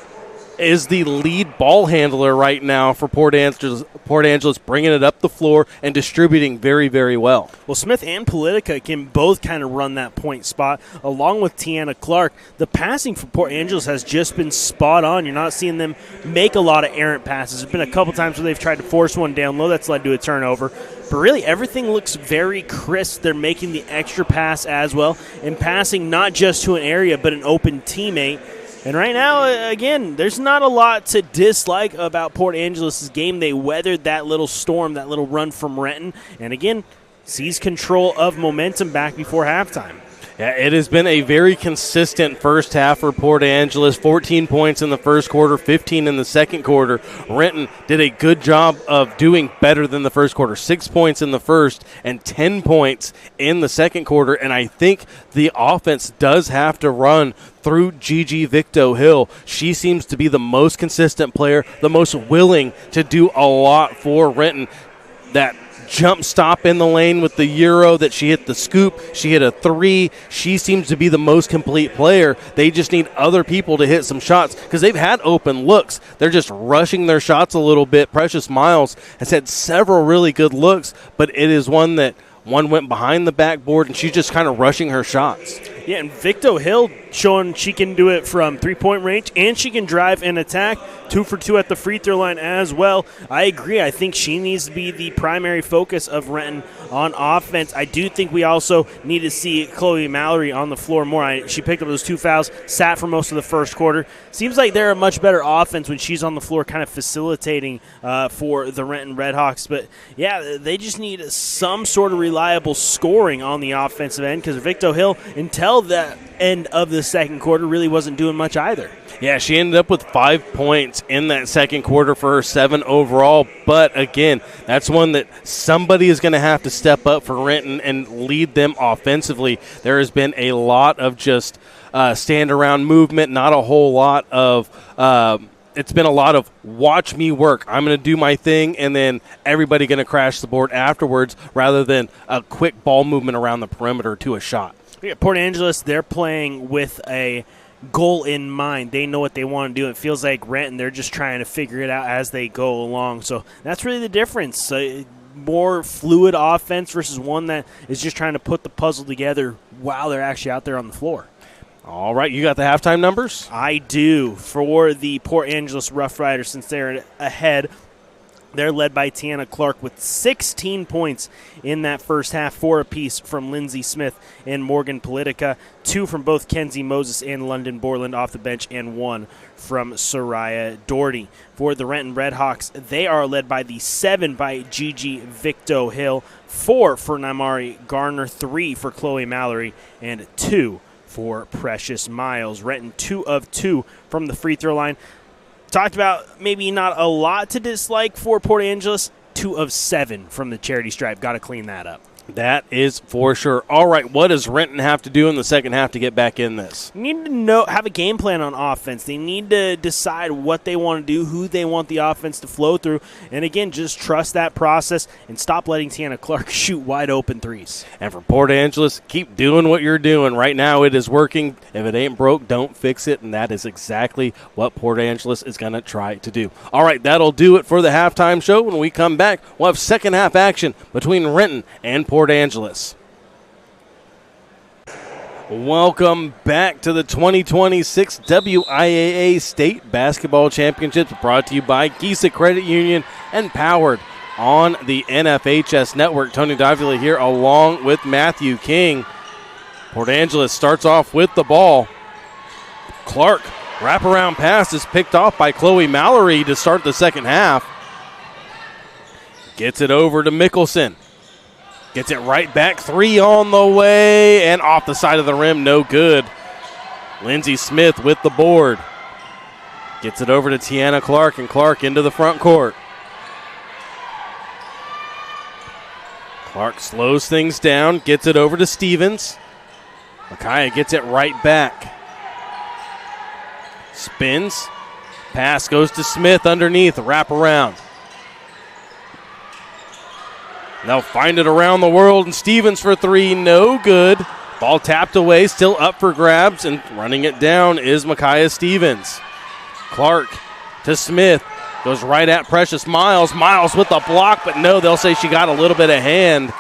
is the lead ball handler right now for Port Angeles, bringing it up the floor and distributing very, very well. Well, Smith and Politica can both kind of run that point spot, along with Tiana Clark. The passing for Port Angeles has just been spot on. You're not seeing them make a lot of errant passes. There's been a couple times where they've tried to force one down low. That's led to a turnover. But really, everything looks very crisp. They're making the extra pass as well and passing not just to an area but an open teammate. And right now, again, there's not a lot to dislike about Port Angeles' game. They weathered that little storm, that little run from Renton, and again, seized control of momentum back before halftime. Yeah, it has been a very consistent first half for Port Angeles. 14 points in the first quarter, 15 in the second quarter. Renton did a good job of doing better than the first quarter. 6 points in the first and 10 points in the second quarter. And I think the offense does have to run through Gigi Victo Hill. She seems to be the most consistent player, the most willing to do a lot for Renton. That jump stop in the lane with the Euro that she hit the scoop. She hit a 3. She seems to be the most complete player. They just need other people to hit some shots because they've had open looks. They're just rushing their shots a little bit. Precious Miles has had several really good looks, but it is one went behind the backboard, and she's just kind of rushing her shots. Yeah, and Victo Hill showing she can do it from three-point range, and she can drive and attack. 2 for 2 at the free throw line as well. I agree. I think she needs to be the primary focus of Renton on offense. I do think we also need to see Chloe Mallory on the floor more. She picked up those 2 fouls, sat for most of the first quarter. Seems like they're a much better offense when she's on the floor kind of facilitating for the Renton Redhawks. But, yeah, they just need some sort of reliable scoring on the offensive end because Victo Hill, until the end of the second quarter, really wasn't doing much either. Yeah, she ended up with 5 points in that second quarter for her 7 overall. But, again, that's one that somebody is going to have to step up for Renton and lead them offensively. There has been a lot of just stand-around movement, not a whole lot of it's been a lot of watch me work. I'm going to do my thing, and then everybody going to crash the board afterwards rather than a quick ball movement around the perimeter to a shot. Yeah, Port Angeles, they're playing with a goal in mind. They know what they want to do. It feels like Renton, they're just trying to figure it out as they go along. So that's really the difference. More fluid offense versus one that is just trying to put the puzzle together while they're actually out there on the floor. All right, you got the halftime numbers? I do. For the Port Angeles Rough Riders, since they're ahead, they're led by Tiana Clark with 16 points in that first half, 4 apiece from Lindsey Smith and Morgan Politica, 2 from both Kenzie Moses and London Borland off the bench, and 1 from Soraya Doherty. For the Renton Redhawks, they are led by the 7 by Gigi Victo Hill, 4 for Naimari Garner, 3 for Chloe Mallory, and 2 for Precious Miles. Renton 2 of 2 from the free throw line. Talked about maybe not a lot to dislike for Port Angeles. 2 of 7 from the charity stripe. Got to clean that up. That is for sure. All right, what does Renton have to do in the second half to get back in this? They need to have a game plan on offense. They need to decide what they want to do, who they want the offense to flow through, and again, just trust that process and stop letting Tiana Clark shoot wide open threes. And for Port Angeles, keep doing what you're doing. Right now it is working. If it ain't broke, don't fix it, and that is exactly what Port Angeles is going to try to do. All right, that'll do it for the halftime show. When we come back, we'll have second half action between Renton and Port Angeles. Welcome back to the 2026 WIAA State Basketball Championships, brought to you by Gisa Credit Union and powered on the NFHS Network. Tony Davila here along with Matthew King. Port Angeles starts off with the ball. Clark, wraparound pass is picked off by Chloe Mallory to start the second half. Gets it over to Mickelson. Gets it right back, 3 on the way, and off the side of the rim, no good. Lindsey Smith with the board. Gets it over to Tiana Clark, and Clark into the front court. Clark slows things down, gets it over to Stevens. Micaiah gets it right back. Spins. Pass goes to Smith underneath, wrap around. They'll find it around the world, and Stevens for 3, no good. Ball tapped away, still up for grabs, and running it down is Micaiah Stevens. Clark to Smith, goes right at Precious Miles. Miles with the block, but no, they'll say she got a little bit of hand.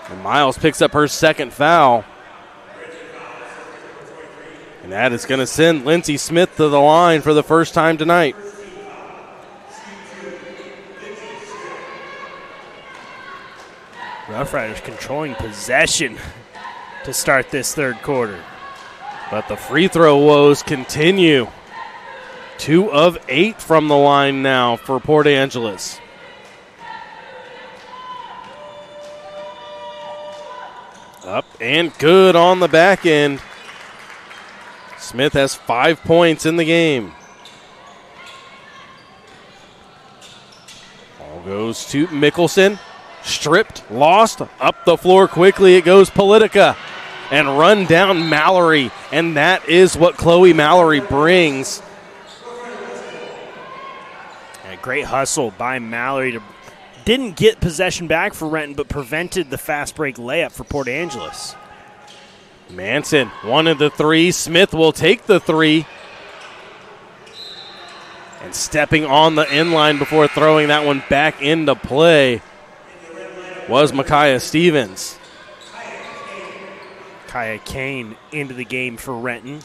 And Miles picks up her second foul. And that is going to send Lindsey Smith to the line for the first time tonight. Rough Riders controlling possession to start this third quarter. But the free throw woes continue. 2 of 8 from the line now for Port Angeles. Up and good on the back end. Smith has 5 points in the game. Ball goes to Mickelson. Stripped, lost, up the floor quickly. It goes Politica and run down Mallory. And that is what Chloe Mallory brings. A great hustle by Mallory. Didn't get possession back for Renton, but prevented the fast break layup for Port Angeles. Manson wanted the 3. Smith will take the 3. And stepping on the inline before throwing that one back into play was Micaiah Stevens. Kaya Kane into the game for Renton.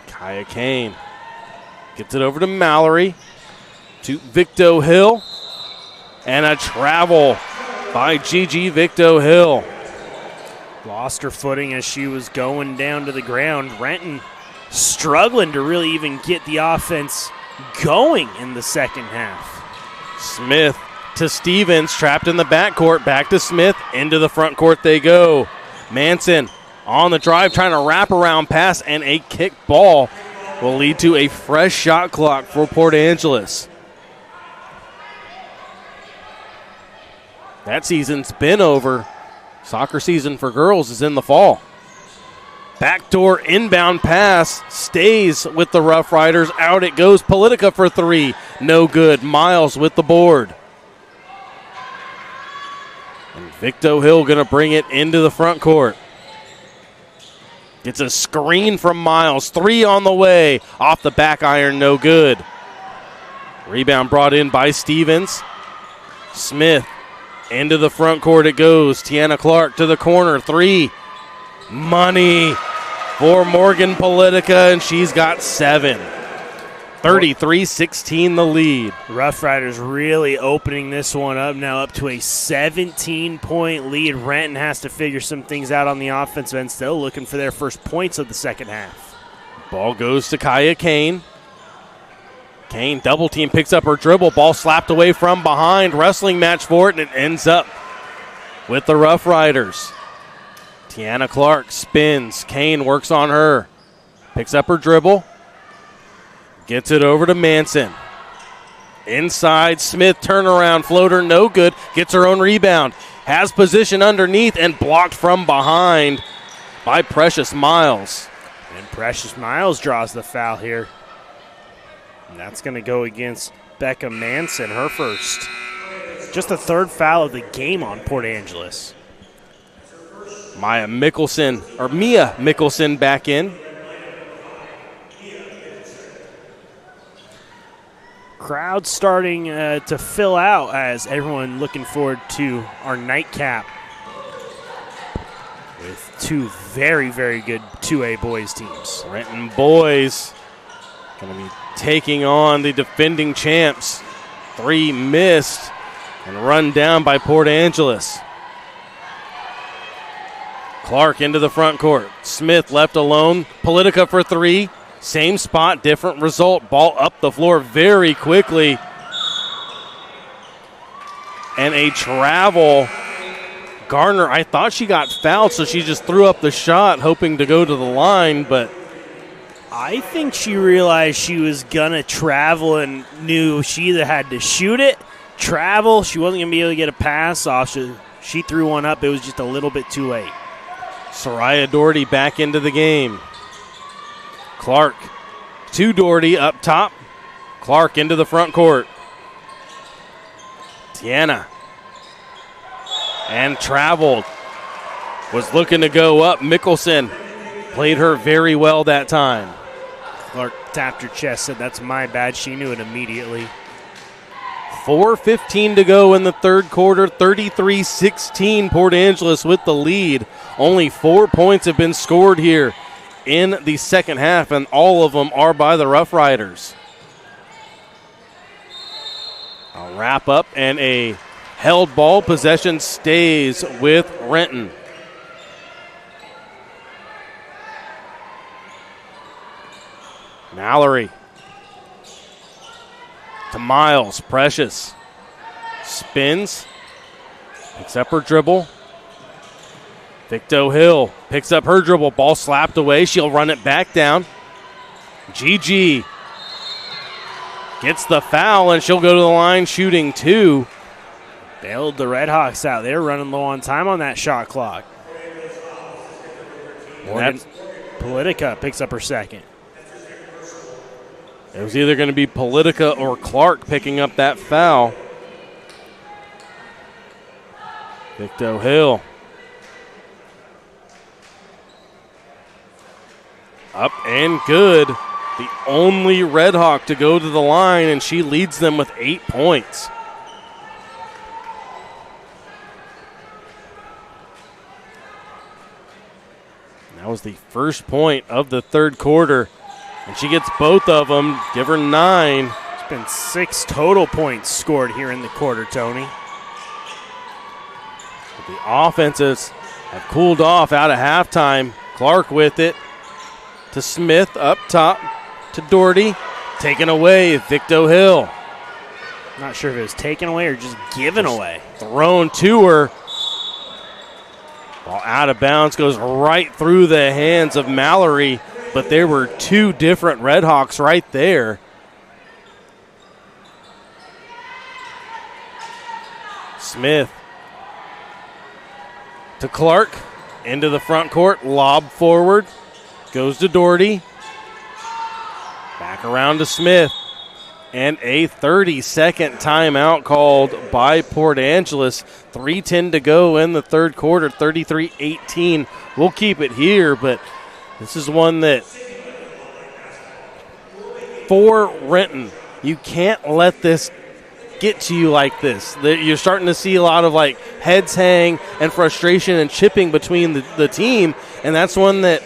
Kaya Kane gets it over to Mallory, to Victo Hill, and a travel by Gigi Victo Hill. Lost her footing as she was going down to the ground. Renton struggling to really even get the offense going in the second half. Smith to Stevens, trapped in the backcourt, back to Smith, into the front court they go. Manson on the drive, trying to wrap around pass, and a kick ball will lead to a fresh shot clock for Port Angeles. That season's been over. Soccer season for girls is in the fall. Backdoor inbound pass stays with the Rough Riders. Out it goes. Politica for 3. No good. Miles with the board. Victo Hill going to bring it into the front court. Gets a screen from Miles. 3 on the way. Off the back iron, no good. Rebound brought in by Stevens. Smith into the front court it goes. Tiana Clark to the corner. 3. Money for Morgan Politica, and she's got 7. 33-16 the lead. Rough Riders really opening this one up now, up to a 17-point lead. Renton has to figure some things out on the offensive end, still looking for their first points of the second half. Ball goes to Kaya Kane. Kane double team, picks up her dribble. Ball slapped away from behind. Wrestling match for it, and it ends up with the Rough Riders. Tiana Clark spins. Kane works on her. Picks up her dribble. Gets it over to Manson. Inside, Smith, turnaround floater, no good. Gets her own rebound. Has position underneath and blocked from behind by Precious Miles. And Precious Miles draws the foul here. And that's going to go against Becca Manson, her first. Just the third foul of the game on Port Angeles. Mia Mickelson back in. Crowd starting to fill out as everyone looking forward to our nightcap with 2 very, very good 2A boys teams. Renton boys going to be taking on the defending champs. 3 missed and run down by Port Angeles. Clark into the front court. Smith left alone. Politica for 3. Same spot, different result. Ball up the floor very quickly. And a travel. Garner, I thought she got fouled, so she just threw up the shot, hoping to go to the line, but I think she realized she was going to travel and knew she either had to shoot it, travel. She wasn't going to be able to get a pass off. She threw one up. It was just a little bit too late. Soraya Doherty back into the game. Clark to Doherty up top. Clark into the front court. Tiana. And traveled. Was looking to go up. Mickelson played her very well that time. Clark tapped her chest, said, "That's my bad." She knew it immediately. 4:15 to go in the third quarter. 33-16 Port Angeles with the lead. Only 4 points have been scored here in the second half, and all of them are by the Rough Riders. A wrap up and a held ball. Possession stays with Renton. Mallory to Miles. Precious spins, picks up her dribble. Victo Hill picks up her dribble. Ball slapped away. She'll run it back down. Gigi gets the foul, and she'll go to the line shooting 2. Bailed the Redhawks out. They're running low on time on that shot clock. Morgan Politica picks up her second. It was either going to be Politica or Clark picking up that foul. Victo Hill. Up and good. The only Red Hawk to go to the line, and she leads them with 8 points. That was the first point of the third quarter, and she gets both of them. Give her 9. It's been 6 total points scored here in the quarter, Tony. But the offenses have cooled off out of halftime. Clark with it to Smith up top to Doherty. Taken away, Victo Hill. Not sure if it was taken away or just given away. Thrown to her. Ball out of bounds, goes right through the hands of Mallory, but there were 2 different Red Hawks right there. Smith to Clark, into the front court, lob forward, goes to Doherty. Back around to Smith. And a 30-second timeout called by Port Angeles. 3:10 to go in the third quarter, 33-18. We'll keep it here, but this is one that for Renton, you can't let this get to you like this. You're starting to see a lot of like heads hang and frustration and chipping between the team, and that's one that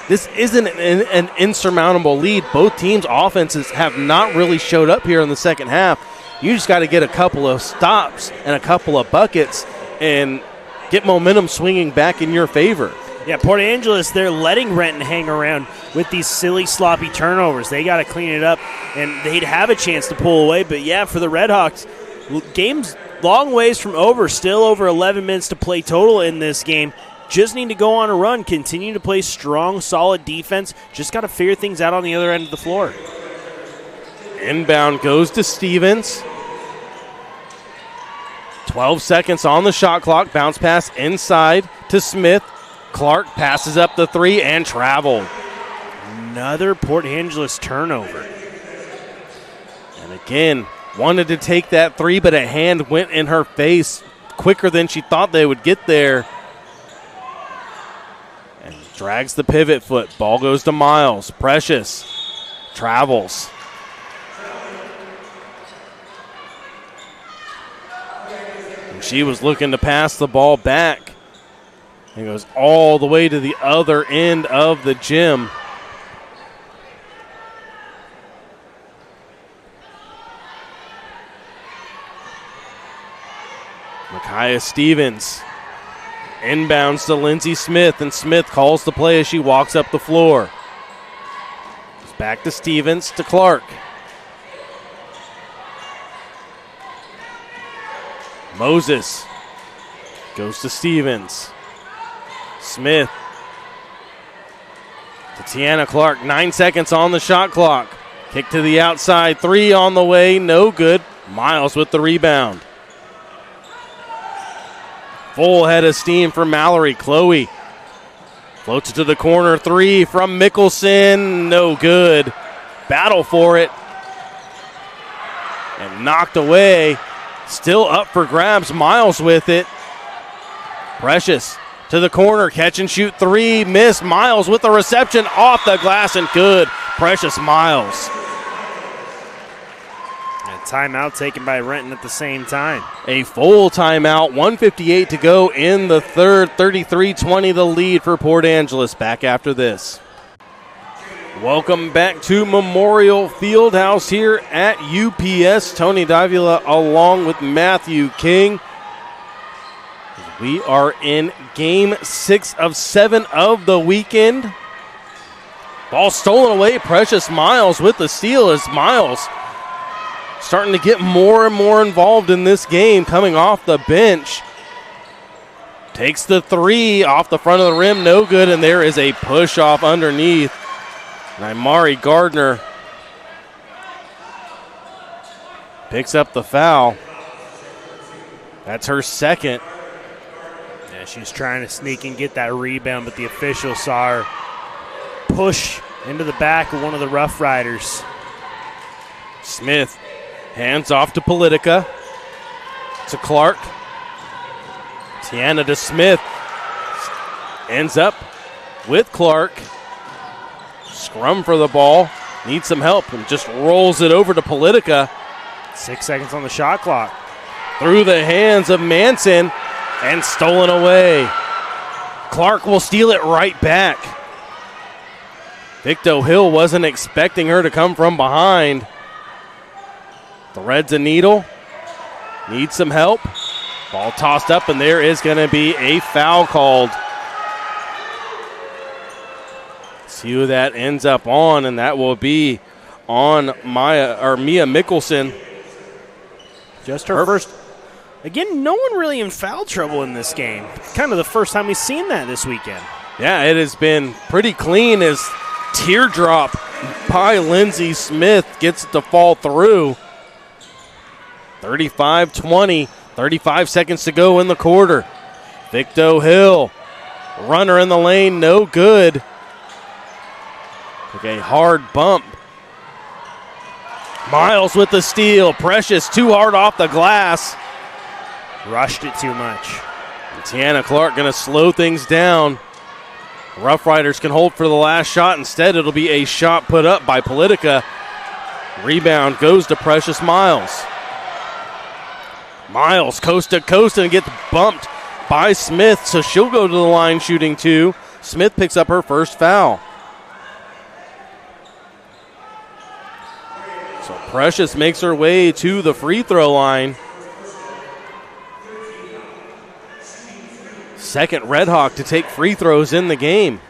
this isn't an insurmountable lead. Both teams' offenses have not really showed up here in the second half. You just got to get a couple of stops and a couple of buckets and get momentum swinging back in your favor. Yeah, Port Angeles, they're letting Renton hang around with these silly, sloppy turnovers. They got to clean it up, and they'd have a chance to pull away. But, yeah, for the Redhawks, game's long ways from over. Still over 11 minutes to play total in this game. Just need to go on a run, continue to play strong, solid defense. Just got to figure things out on the other end of the floor. Inbound goes to Stevens. 12 seconds on the shot clock. Bounce pass inside to Smith. Clark passes up the three and traveled. Another Port Angeles turnover. And again, wanted to take that three, but a hand went in her face quicker than she thought they would get there. And drags the pivot foot. Ball goes to Miles. Precious travels. And she was looking to pass the ball back. It goes all the way to the other end of the gym. Micaiah Stevens inbounds to Lindsey Smith, and Smith calls the play as she walks up the floor. It's back to Stevens to Clark. Moses goes to Stevens. Smith to Tiana Clark. 9 seconds on the shot clock. Kick to the outside. Three on the way. No good. Miles with the rebound. Full head of steam for Mallory. Chloe floats it to the corner. Three from Mickelson. No good. Battle for it. And knocked away. Still up for grabs. Miles with it. Precious to the corner. Catch and shoot three. Missed. Miles with the reception. Off the glass and good. Precious Miles. Timeout taken by Renton at the same time. A full timeout. 1:58 to go in the third. 33-20 the lead for Port Angeles. Back after this. Welcome back to Memorial Fieldhouse here at UPS. Tony Davila along with Matthew King. We are in game 6 of 7 of the weekend. Ball stolen away. Precious Miles with the steal as Miles starting to get more and more involved in this game, coming off the bench. Takes the three off the front of the rim, no good, and there is a push off underneath. Naimari Gardner picks up the foul. That's her second. Yeah, she's trying to sneak and get that rebound, but the official saw her push into the back of one of the Rough Riders. Smith hands off to Politica, to Clark. Tiana to Smith. Ends up with Clark. Scrum for the ball. Needs some help and just rolls it over to Politica. 6 seconds on the shot clock. Through the hands of Manson and stolen away. Clark will steal it right back. Victo Hill wasn't expecting her to come from behind. Threads a needle. Needs some help. Ball tossed up, and there is going to be a foul called. See who that ends up on, and that will be on Mia Mickelson. Just her first. Again, no one really in foul trouble in this game. Kind of the first time we've seen that this weekend. Yeah, it has been pretty clean as teardrop by Lindsey Smith gets it to fall through. 35-20, 35 seconds to go in the quarter. Victo Hill, runner in the lane, no good. Took a hard bump. Miles with the steal. Precious too hard off the glass. Rushed it too much. Tiana Clark going to slow things down. Rough Riders can hold for the last shot. Instead, it'll be a shot put up by Politica. Rebound goes to Precious Miles. Miles coast to coast and gets bumped by Smith, so she'll go to the line shooting two. Smith picks up her first foul. So Precious makes her way to the free throw line. Second Red Hawk to take free throws in the game.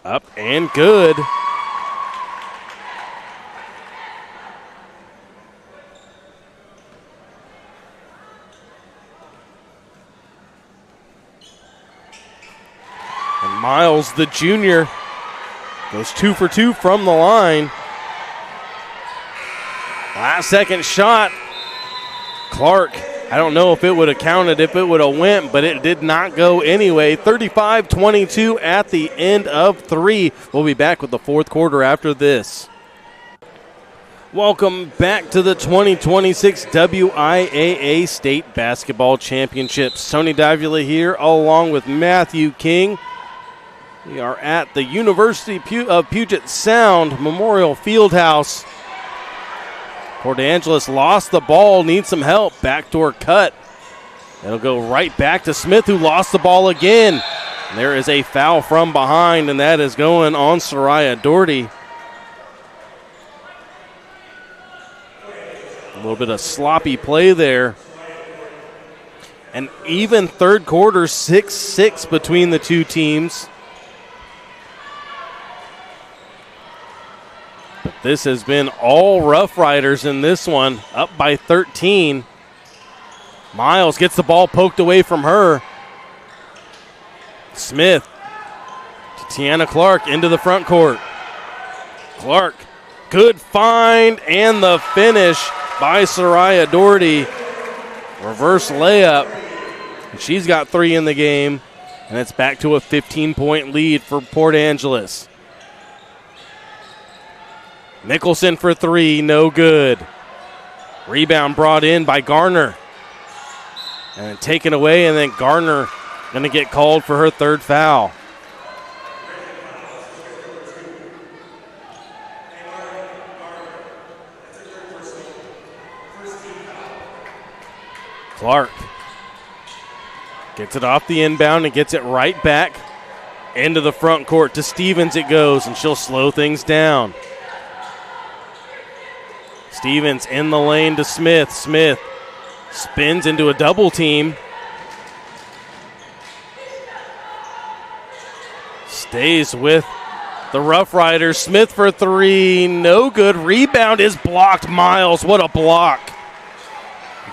Up and good. And Miles, the junior, goes 2 for 2 from the line. Last second shot. Clark, I don't know if it would have counted, if it would have went, but it did not go anyway. 35-22 at the end of 3. We'll be back with the fourth quarter after this. Welcome back to the 2026 WIAA State Basketball Championships. Tony Davila here along with Matthew King. We are at the University of Puget Sound Memorial Fieldhouse. Port Angeles lost the ball, needs some help. Backdoor cut. It'll go right back to Smith, who lost the ball again. There is a foul from behind, and that is going on Soraya Doherty. A little bit of sloppy play there. An even third quarter, 6-6 between the two teams. But this has been all Rough Riders in this one, up by 13. Miles gets the ball poked away from her. Smith to Tiana Clark into the front court. Clark, good find, and the finish by Soraya Doherty. Reverse layup. And she's got 3 in the game, and it's back to a 15-point lead for Port Angeles. Mickelson for 3, no good. Rebound brought in by Garner. And taken away, and then Garner going to get called for her third foul. Clark gets it off the inbound and gets it right back into the front court. To Stevens it goes, and she'll slow things down. Stevens in the lane to Smith. Smith spins into a double team. Stays with the Rough Riders. Smith for 3, no good. Rebound is blocked. Miles, what a block.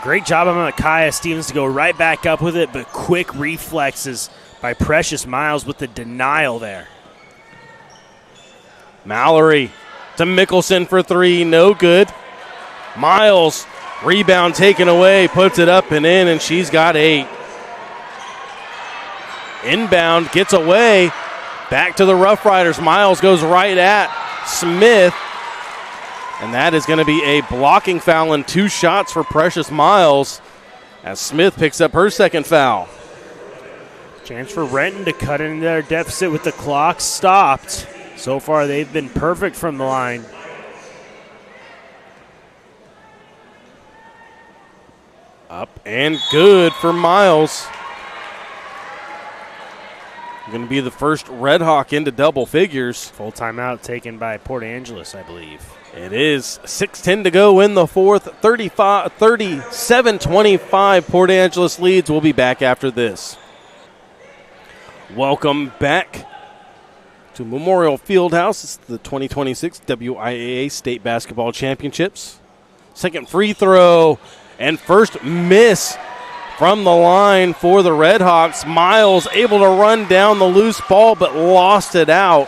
Great job on Micaiah Stevens to go right back up with it, but quick reflexes by Precious Miles with the denial there. Mallory to Mickelson for 3, no good. Miles, rebound taken away, puts it up and in, and she's got 8. Inbound, gets away, back to the Rough Riders. Miles goes right at Smith, and that is going to be a blocking foul and 2 shots for Precious Miles as Smith picks up her second foul. Chance for Renton to cut into their deficit with the clock stopped. So far, they've been perfect from the line. Up and good for Miles. Going to be the first Red Hawk into double figures. Full timeout taken by Port Angeles, I believe. It is 6:10 to go in the fourth. 37-25 Port Angeles leads. We'll be back after this. Welcome back to Memorial Fieldhouse. It's the 2026 WIAA State Basketball Championships. Second free throw and first miss from the line for the Red Hawks. Miles able to run down the loose ball but lost it out.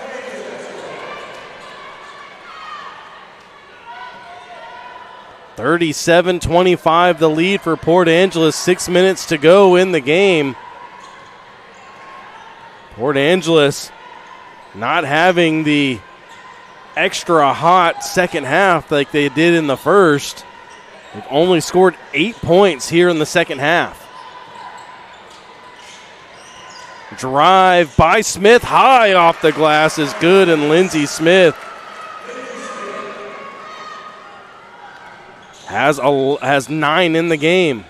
(37-25) the lead for Port Angeles. 6 minutes to go in the game. Port Angeles not having the extra hot second half like they did in the first. They've only scored 8 points here in the second half. Drive by Smith, high off the glass is good, and Lindsey Smith has 9 in the game.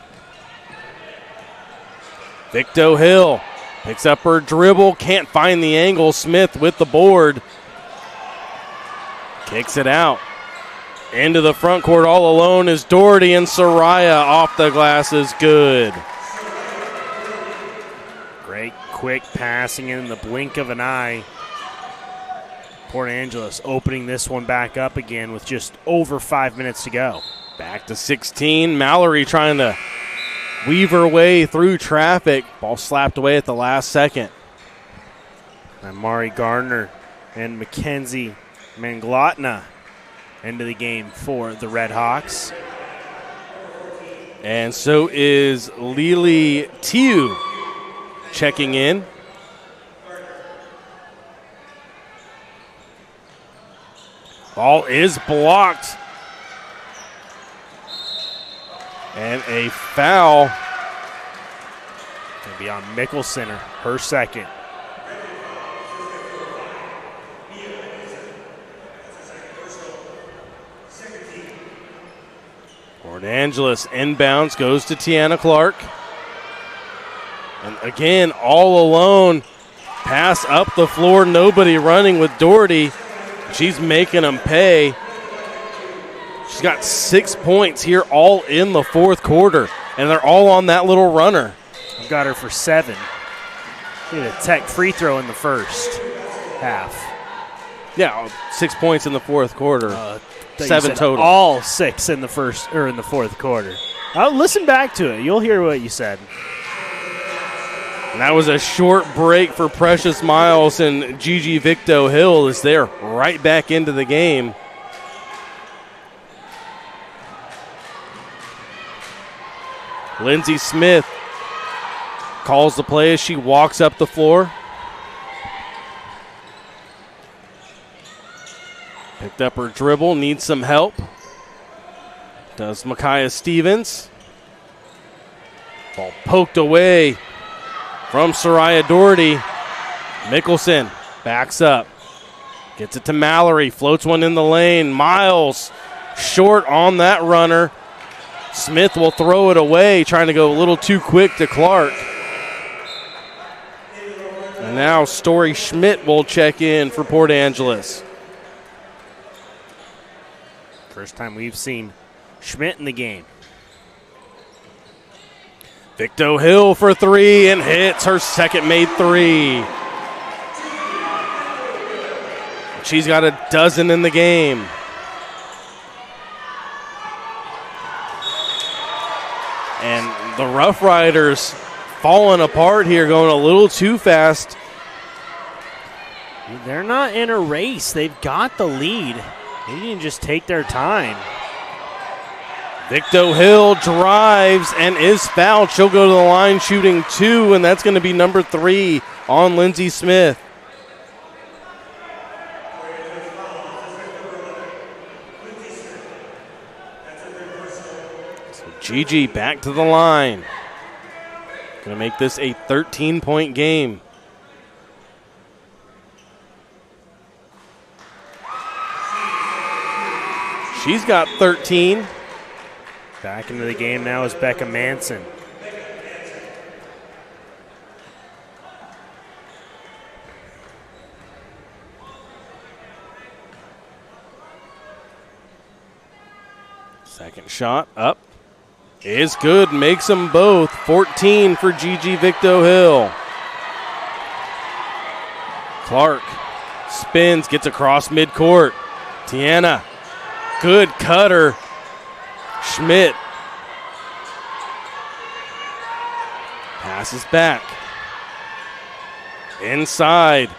Victo Hill picks up her dribble, can't find the angle. Smith with the board. Kicks it out. Into the front court all alone is Doherty, and Soraya off the glass is good. Great quick passing in the blink of an eye. Port Angeles opening this one back up again with just over 5 minutes to go. Back to 16. Mallory trying to weave her way through traffic. Ball slapped away at the last second. Mari Gardner and Mackenzie Manglotna into the game for the Red Hawks. And so is Lily Tiu checking in. Ball is blocked. And a foul. Going to be on Mickelson, her second. Port Angeles inbounds, goes to Tiana Clark. And again, all alone. Pass up the floor, nobody running with Doherty. She's making them pay. She's got 6 points here all in the fourth quarter, and they're all on that little runner. I've got her for 7. She had a tech free throw in the first half. Yeah, 6 points in the fourth quarter. 7 total. All 6 in the first or in the fourth quarter. I'll listen back to it. You'll hear what you said. And that was a short break for Precious Miles, and Gigi Victo Hill is there right back into the game. Lindsey Smith calls the play as she walks up the floor. Picked up her dribble, needs some help. Does Micaiah Stevens. Ball poked away from Soraya Doherty. Mickelson backs up. Gets it to Mallory, floats one in the lane. Miles short on that runner. Smith will throw it away, trying to go a little too quick to Clark. And now Story Schmidt will check in for Port Angeles. First time we've seen Schmidt in the game. Victo Hill for 3 and hits her second made 3. She's got a dozen in the game. And the Rough Riders falling apart here, going a little too fast. They're not in a race. They've got the lead. They can just take their time. Victo Hill drives and is fouled. She'll go to the line shooting 2, and that's going to be number 3 on Lindsey Smith. So Gigi back to the line. Going to make this a 13-point game. She's got 13. Back into the game now is Becca Manson. Second shot up is good, makes them both. 14 for Gigi Victo Hill. Clark spins, gets across midcourt. Tiana, good cutter. Schmidt passes back. Inside.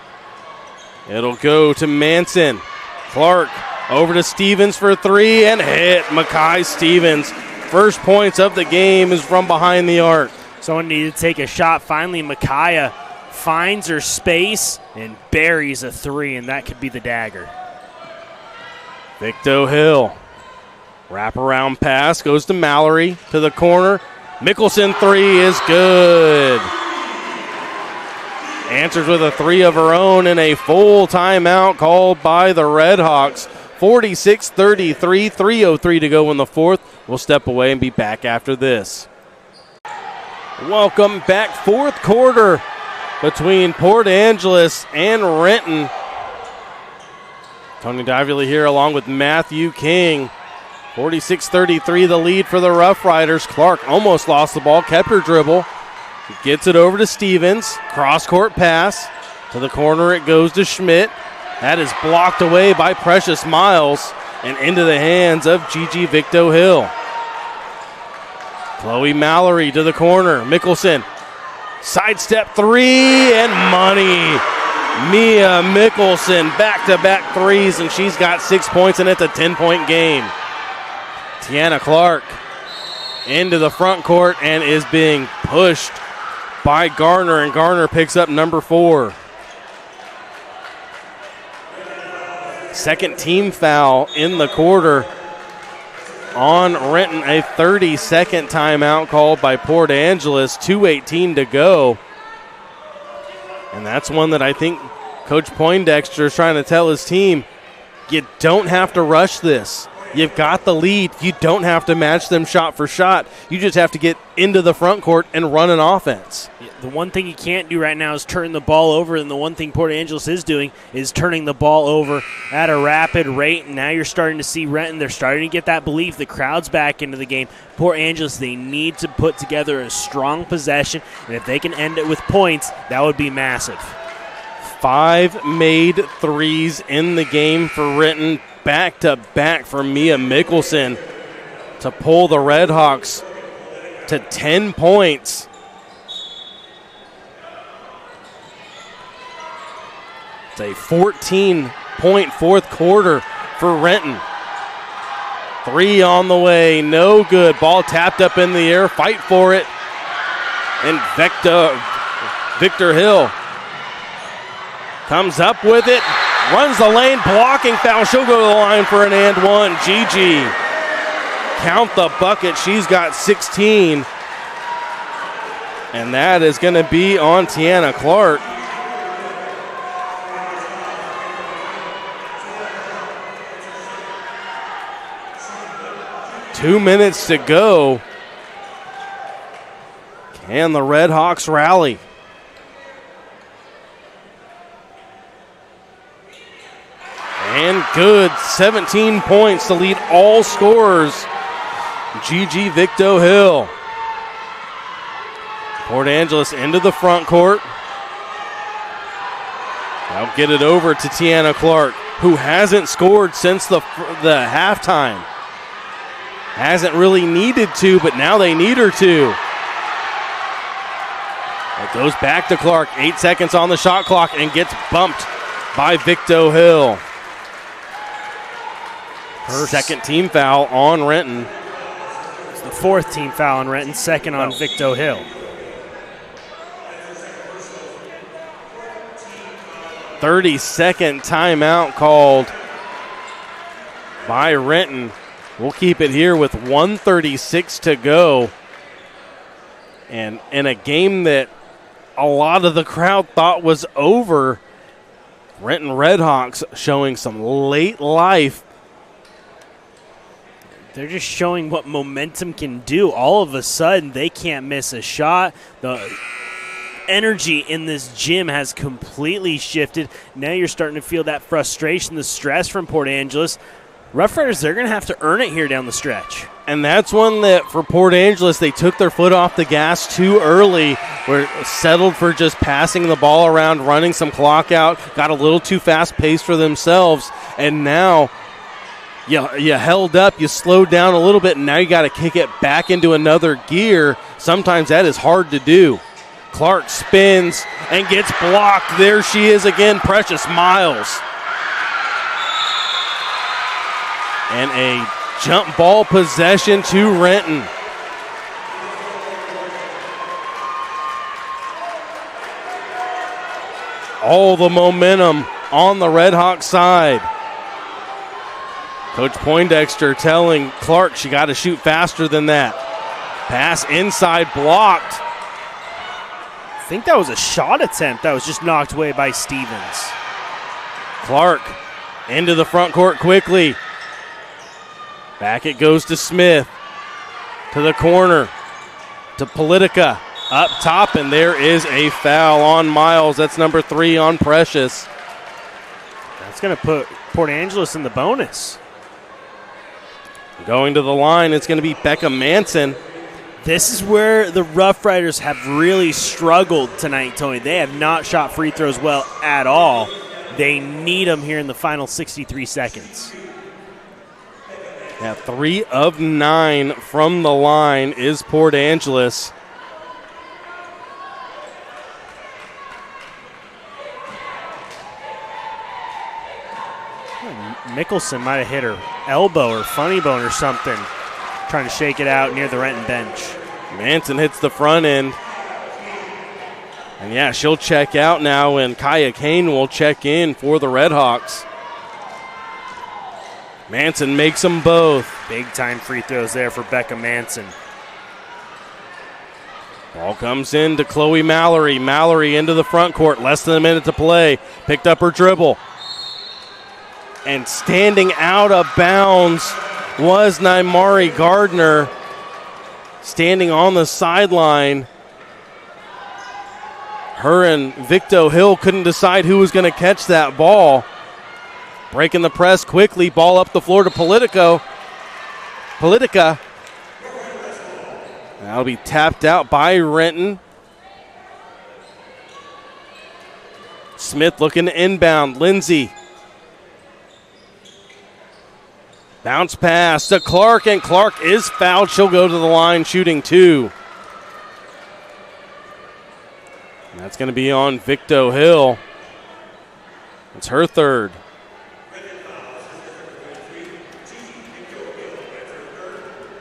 It'll go to Manson. Clark over to Stevens for 3 and hit. Makai Stevens. First points of the game is from behind the arc. Someone needed to take a shot. Finally, Micaiah finds her space and buries a 3, and that could be the dagger. Victo Hill. Wraparound pass goes to Mallory to the corner. Mickelson three is good. Answers with a three of her own and a full timeout called by the Redhawks. 46-33, 3:03 to go in the fourth. We'll step away and be back after this. Welcome back, fourth quarter between Port Angeles and Renton. Tony Davila here along with Matthew King. 46-33 the lead for the Rough Riders. Clark almost lost the ball, kept her dribble. Gets it over to Stevens. Cross-court pass. To the corner it goes to Schmidt. That is blocked away by Precious Miles and into the hands of Gigi Victo Hill. Chloe Mallory to the corner. Mickelson. Sidestep three and money. Mia Mickelson back-to-back threes, and she's got 6 points, and it's a 10-point game. Tiana Clark into the front court and is being pushed by Garner, and Garner picks up number 4. Second team foul in the quarter on Renton. A 30-second timeout called by Port Angeles. 2:18 to go. And that's one that I think Coach Poindexter is trying to tell his team, you don't have to rush this. You've got the lead. You don't have to match them shot for shot. You just have to get into the front court and run an offense. The one thing you can't do right now is turn the ball over, and the one thing Port Angeles is doing is turning the ball over at a rapid rate. And now you're starting to see Renton. They're starting to get that belief. The crowd's back into the game. Port Angeles, they need to put together a strong possession, and if they can end it with points, that would be massive. 5 made threes in the game for Renton. Back-to-back for Mia Mickelson to pull the Redhawks to 10 points. It's a 14-point fourth quarter for Renton. 3 on the way, no good. Ball tapped up in the air, fight for it. And Victor Hill comes up with it. Runs the lane, blocking foul. She'll go to the line for an and one. Gigi, count the bucket. She's got 16. And that is going to be on Tiana Clark. Two minutes to go. Can the Redhawks rally? And good, 17 points to lead all scorers. Gigi Victo Hill. Port Angeles into the front court. Now get it over to Tiana Clark, who hasn't scored since the halftime. Hasn't really needed to, but now they need her to. It goes back to Clark. 8 seconds on the shot clock and gets bumped by Victo Hill. Her second team foul on Renton. It's the fourth team foul on Renton, second on Victo Hill. 30-second timeout called by Renton. We'll keep it here with 1:36 to go. And in a game that a lot of the crowd thought was over, Renton Redhawks showing some late life. They're just showing what momentum can do. All of a sudden, they can't miss a shot. The energy in this gym has completely shifted. Now you're starting to feel that frustration, the stress from Port Angeles. Rough Riders, they're going to have to earn it here down the stretch. And that's one that for Port Angeles, they took their foot off the gas too early. Were settled for just passing the ball around, running some clock out, got a little too fast-paced for themselves, and now you held up, you slowed down a little bit, and now you got to kick it back into another gear. Sometimes that is hard to do. Clark spins and gets blocked. There she is again, Precious Miles. And a jump ball possession to Renton. All the momentum on the Redhawks side. Coach Poindexter telling Clark she got to shoot faster than that. Pass inside, blocked. I think that was a shot attempt that was just knocked away by Stevens. Clark into the front court quickly. Back it goes to Smith. To the corner. To Politica. Up top, and there is a foul on Miles. That's number 3 on Precious. That's going to put Port Angeles in the bonus. Going to the line, it's going to be Becca Manson. This is where the Rough Riders have really struggled tonight, Tony. They have not shot free throws well at all. They need them here in the final 63 seconds. Yeah, 3 of 9 from the line is Port Angeles. Mickelson might have hit her elbow or funny bone or something, trying to shake it out near the Renton bench. Manson hits the front end. And yeah, she'll check out now, and Kaya Kane will check in for the Redhawks. Manson makes them both. Big time free throws there for Becca Manson. Ball comes in to Chloe Mallory. Mallory into the front court. Less than a minute to play. Picked up her dribble. And standing out of bounds was Naimari Gardner. Standing on the sideline. Her and Victo Hill couldn't decide who was going to catch that ball. Breaking the press quickly. Ball up the floor to Politica. That'll be tapped out by Renton. Smith looking to inbound. Lindsay. Bounce pass to Clark, and Clark is fouled. She'll go to the line shooting 2. And that's going to be on Victo Hill. It's her 3rd.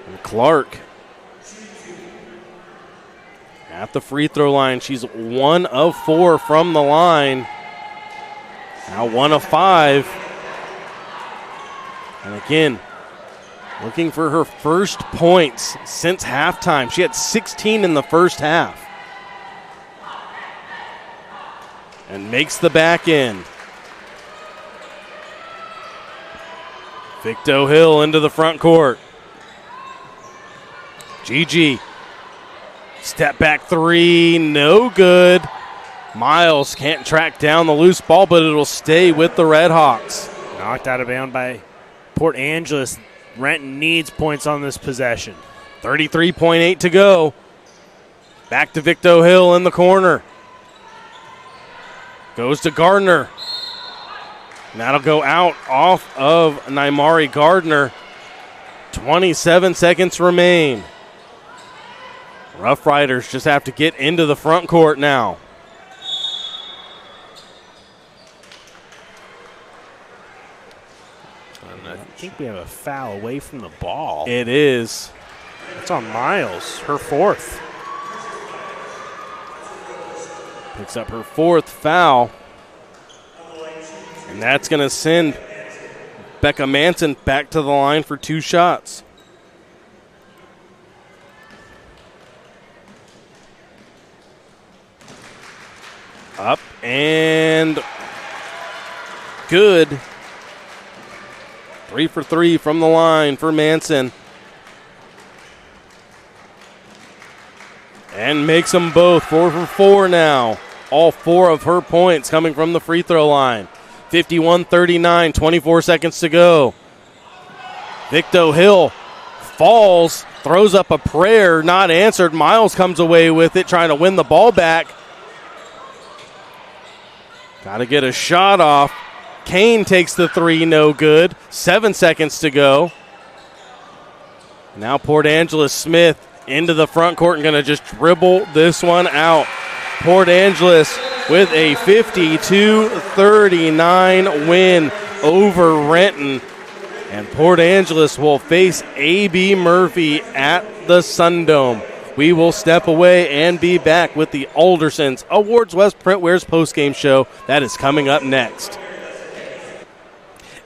And Clark at the free throw line. She's 1 of 4 from the line. Now 1 of 5. And again, looking for her first points since halftime. She had 16 in the first half. And makes the back end. Victo Hill into the front court. Gigi. Step back 3, no good. Miles can't track down the loose ball, but it'll stay with the Redhawks. Knocked out of bounds by Port Angeles. Renton needs points on this possession. 33.8 to go. Back to Victo Hill in the corner. Goes to Gardner. And that'll go out off of Naimari Gardner. 27 seconds remain. Rough Riders just have to get into the front court now. I think we have a foul away from the ball. It is. It's on Miles, her 4th. Picks up her 4th foul. And that's going to send Becca Manson back to the line for 2 shots. Up and good. 3 for 3 from the line for Manson. And makes them both 4 for 4 now. All 4 of her points coming from the free throw line. 51-39, 24 seconds to go. Victo Hill falls, throws up a prayer, not answered. Miles comes away with it, trying to win the ball back. Got to get a shot off. Kane takes the 3, no good. 7 seconds to go. Now Port Angeles Smith into the front court and going to just dribble this one out. Port Angeles with a 52-39 win over Renton. And Port Angeles will face A.B. Murphy at the Sundome. We will step away and be back with the Alderson's Awards West Printware's postgame show. That is coming up next.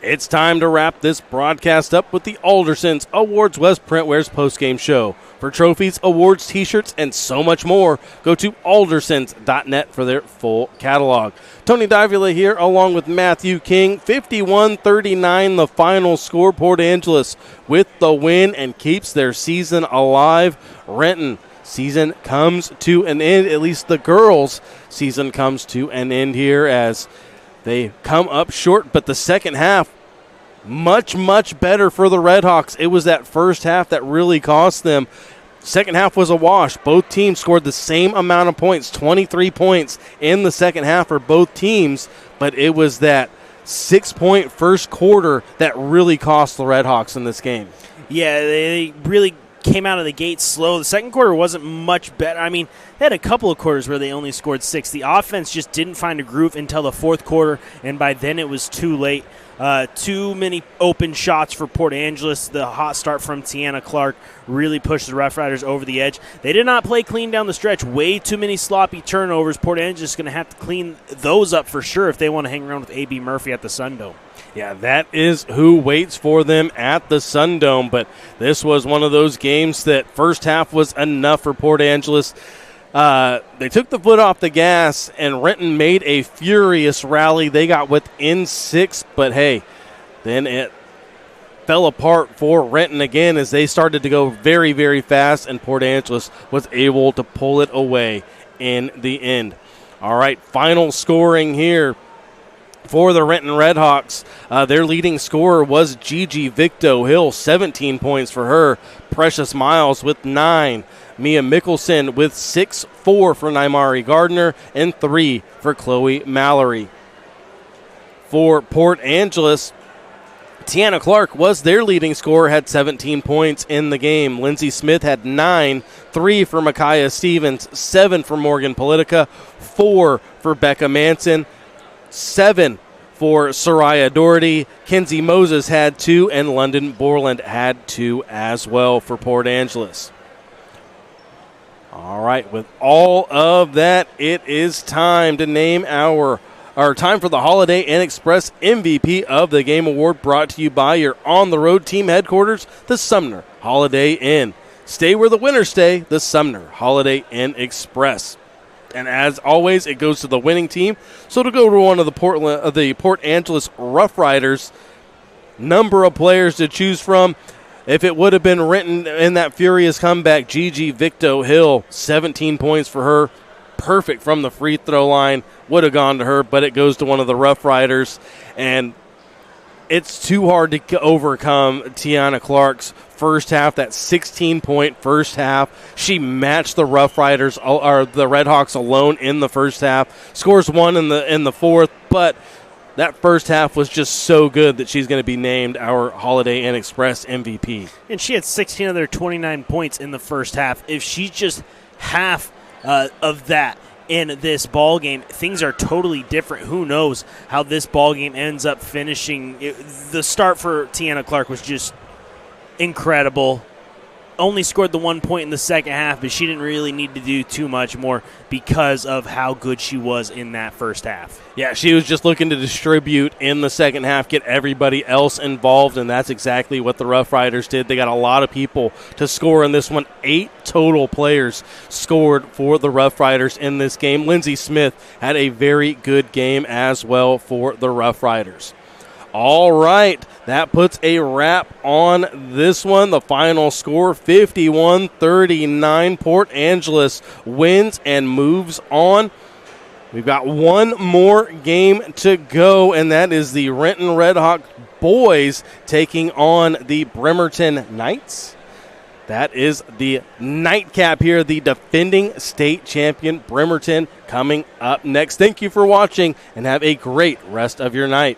It's time to wrap this broadcast up with the Alderson's Awards West Printware's postgame show. For trophies, awards, t-shirts, and so much more, go to aldersons.net for their full catalog. Tony Davila here along with Matthew King. 51-39 the final score. Port Angeles with the win and keeps their season alive. Renton, season comes to an end. At least the girls' season comes to an end here as they come up short, but the second half, much, much better for the Redhawks. It was that first half that really cost them. Second half was a wash. Both teams scored the same amount of points, 23 points in the second half for both teams, but it was that 6-point first quarter that really cost the Redhawks in this game. Yeah, they really came out of the gate slow. The second quarter wasn't much better. I mean, they had a couple of quarters where they only scored 6. The offense just didn't find a groove until the fourth quarter, and by then it was too late. Too many open shots for Port Angeles. The hot start from Tiana Clark really pushed the Rough Riders over the edge. They did not play clean down the stretch. Way too many sloppy turnovers. Port Angeles is going to have to clean those up for sure if they want to hang around with A.B. Murphy at the Sundome. Yeah, that is who waits for them at the Sundome, but this was one of those games that first half was enough for Port Angeles. They took the foot off the gas, and Renton made a furious rally. They got within 6, but hey, then it fell apart for Renton again as they started to go very, very fast, and Port Angeles was able to pull it away in the end. All right, final scoring here for the Renton Redhawks. Their leading scorer was Gigi Victo Hill, 17 points for her. Precious Miles with 9. Mia Mickelson with 6, 4 for Naimari Gardner, and 3 for Chloe Mallory. For Port Angeles, Tiana Clark was their leading scorer, had 17 points in the game. Lindsey Smith had 9, 3 for Micaiah Stevens, 7 for Morgan Politica, 4 for Becca Manson, 7 for Soraya Doherty. Kenzie Moses had 2, and London Borland had 2 as well for Port Angeles. All right, with all of that, it is time to name our time for the Holiday Inn Express MVP of the Game Award, brought to you by your on-the-road team headquarters, the Sumner Holiday Inn. Stay where the winners stay, the Sumner Holiday Inn Express. And as always, it goes to the winning team. So to go to one of the Port Angeles Rough Riders, number of players to choose from. If it would have been Renton in that furious comeback, Gigi Victo Hill, 17 points for her. Perfect from the free throw line. Would have gone to her, but it goes to one of the Rough Riders. And it's too hard to overcome Tiana Clark's first half, that 16-point first half. She matched the Rough Riders, or the Redhawks alone in the first half. Scores 1 in the fourth, but that first half was just so good that she's going to be named our Holiday Inn Express MVP. And she had 16 of their 29 points in the first half. If she's just half of that in this ball game, things are totally different. Who knows how this ball game ends up finishing? The start for Tiana Clark was just incredible. Only scored the 1 point in the second half, but she didn't really need to do too much more because of how good she was in that first half. Yeah, she was just looking to distribute in the second half, get everybody else involved, and that's exactly what the Rough Riders did. They got a lot of people to score in this one. 8 total players scored for the Rough Riders in this game. Lindsey Smith had a very good game as well for the Rough Riders. All right, that puts a wrap on this one. The final score, 51-39. Port Angeles wins and moves on. We've got one more game to go, and that is the Renton Redhawk boys taking on the Bremerton Knights. That is the nightcap here, the defending state champion Bremerton coming up next. Thank you for watching, and have a great rest of your night.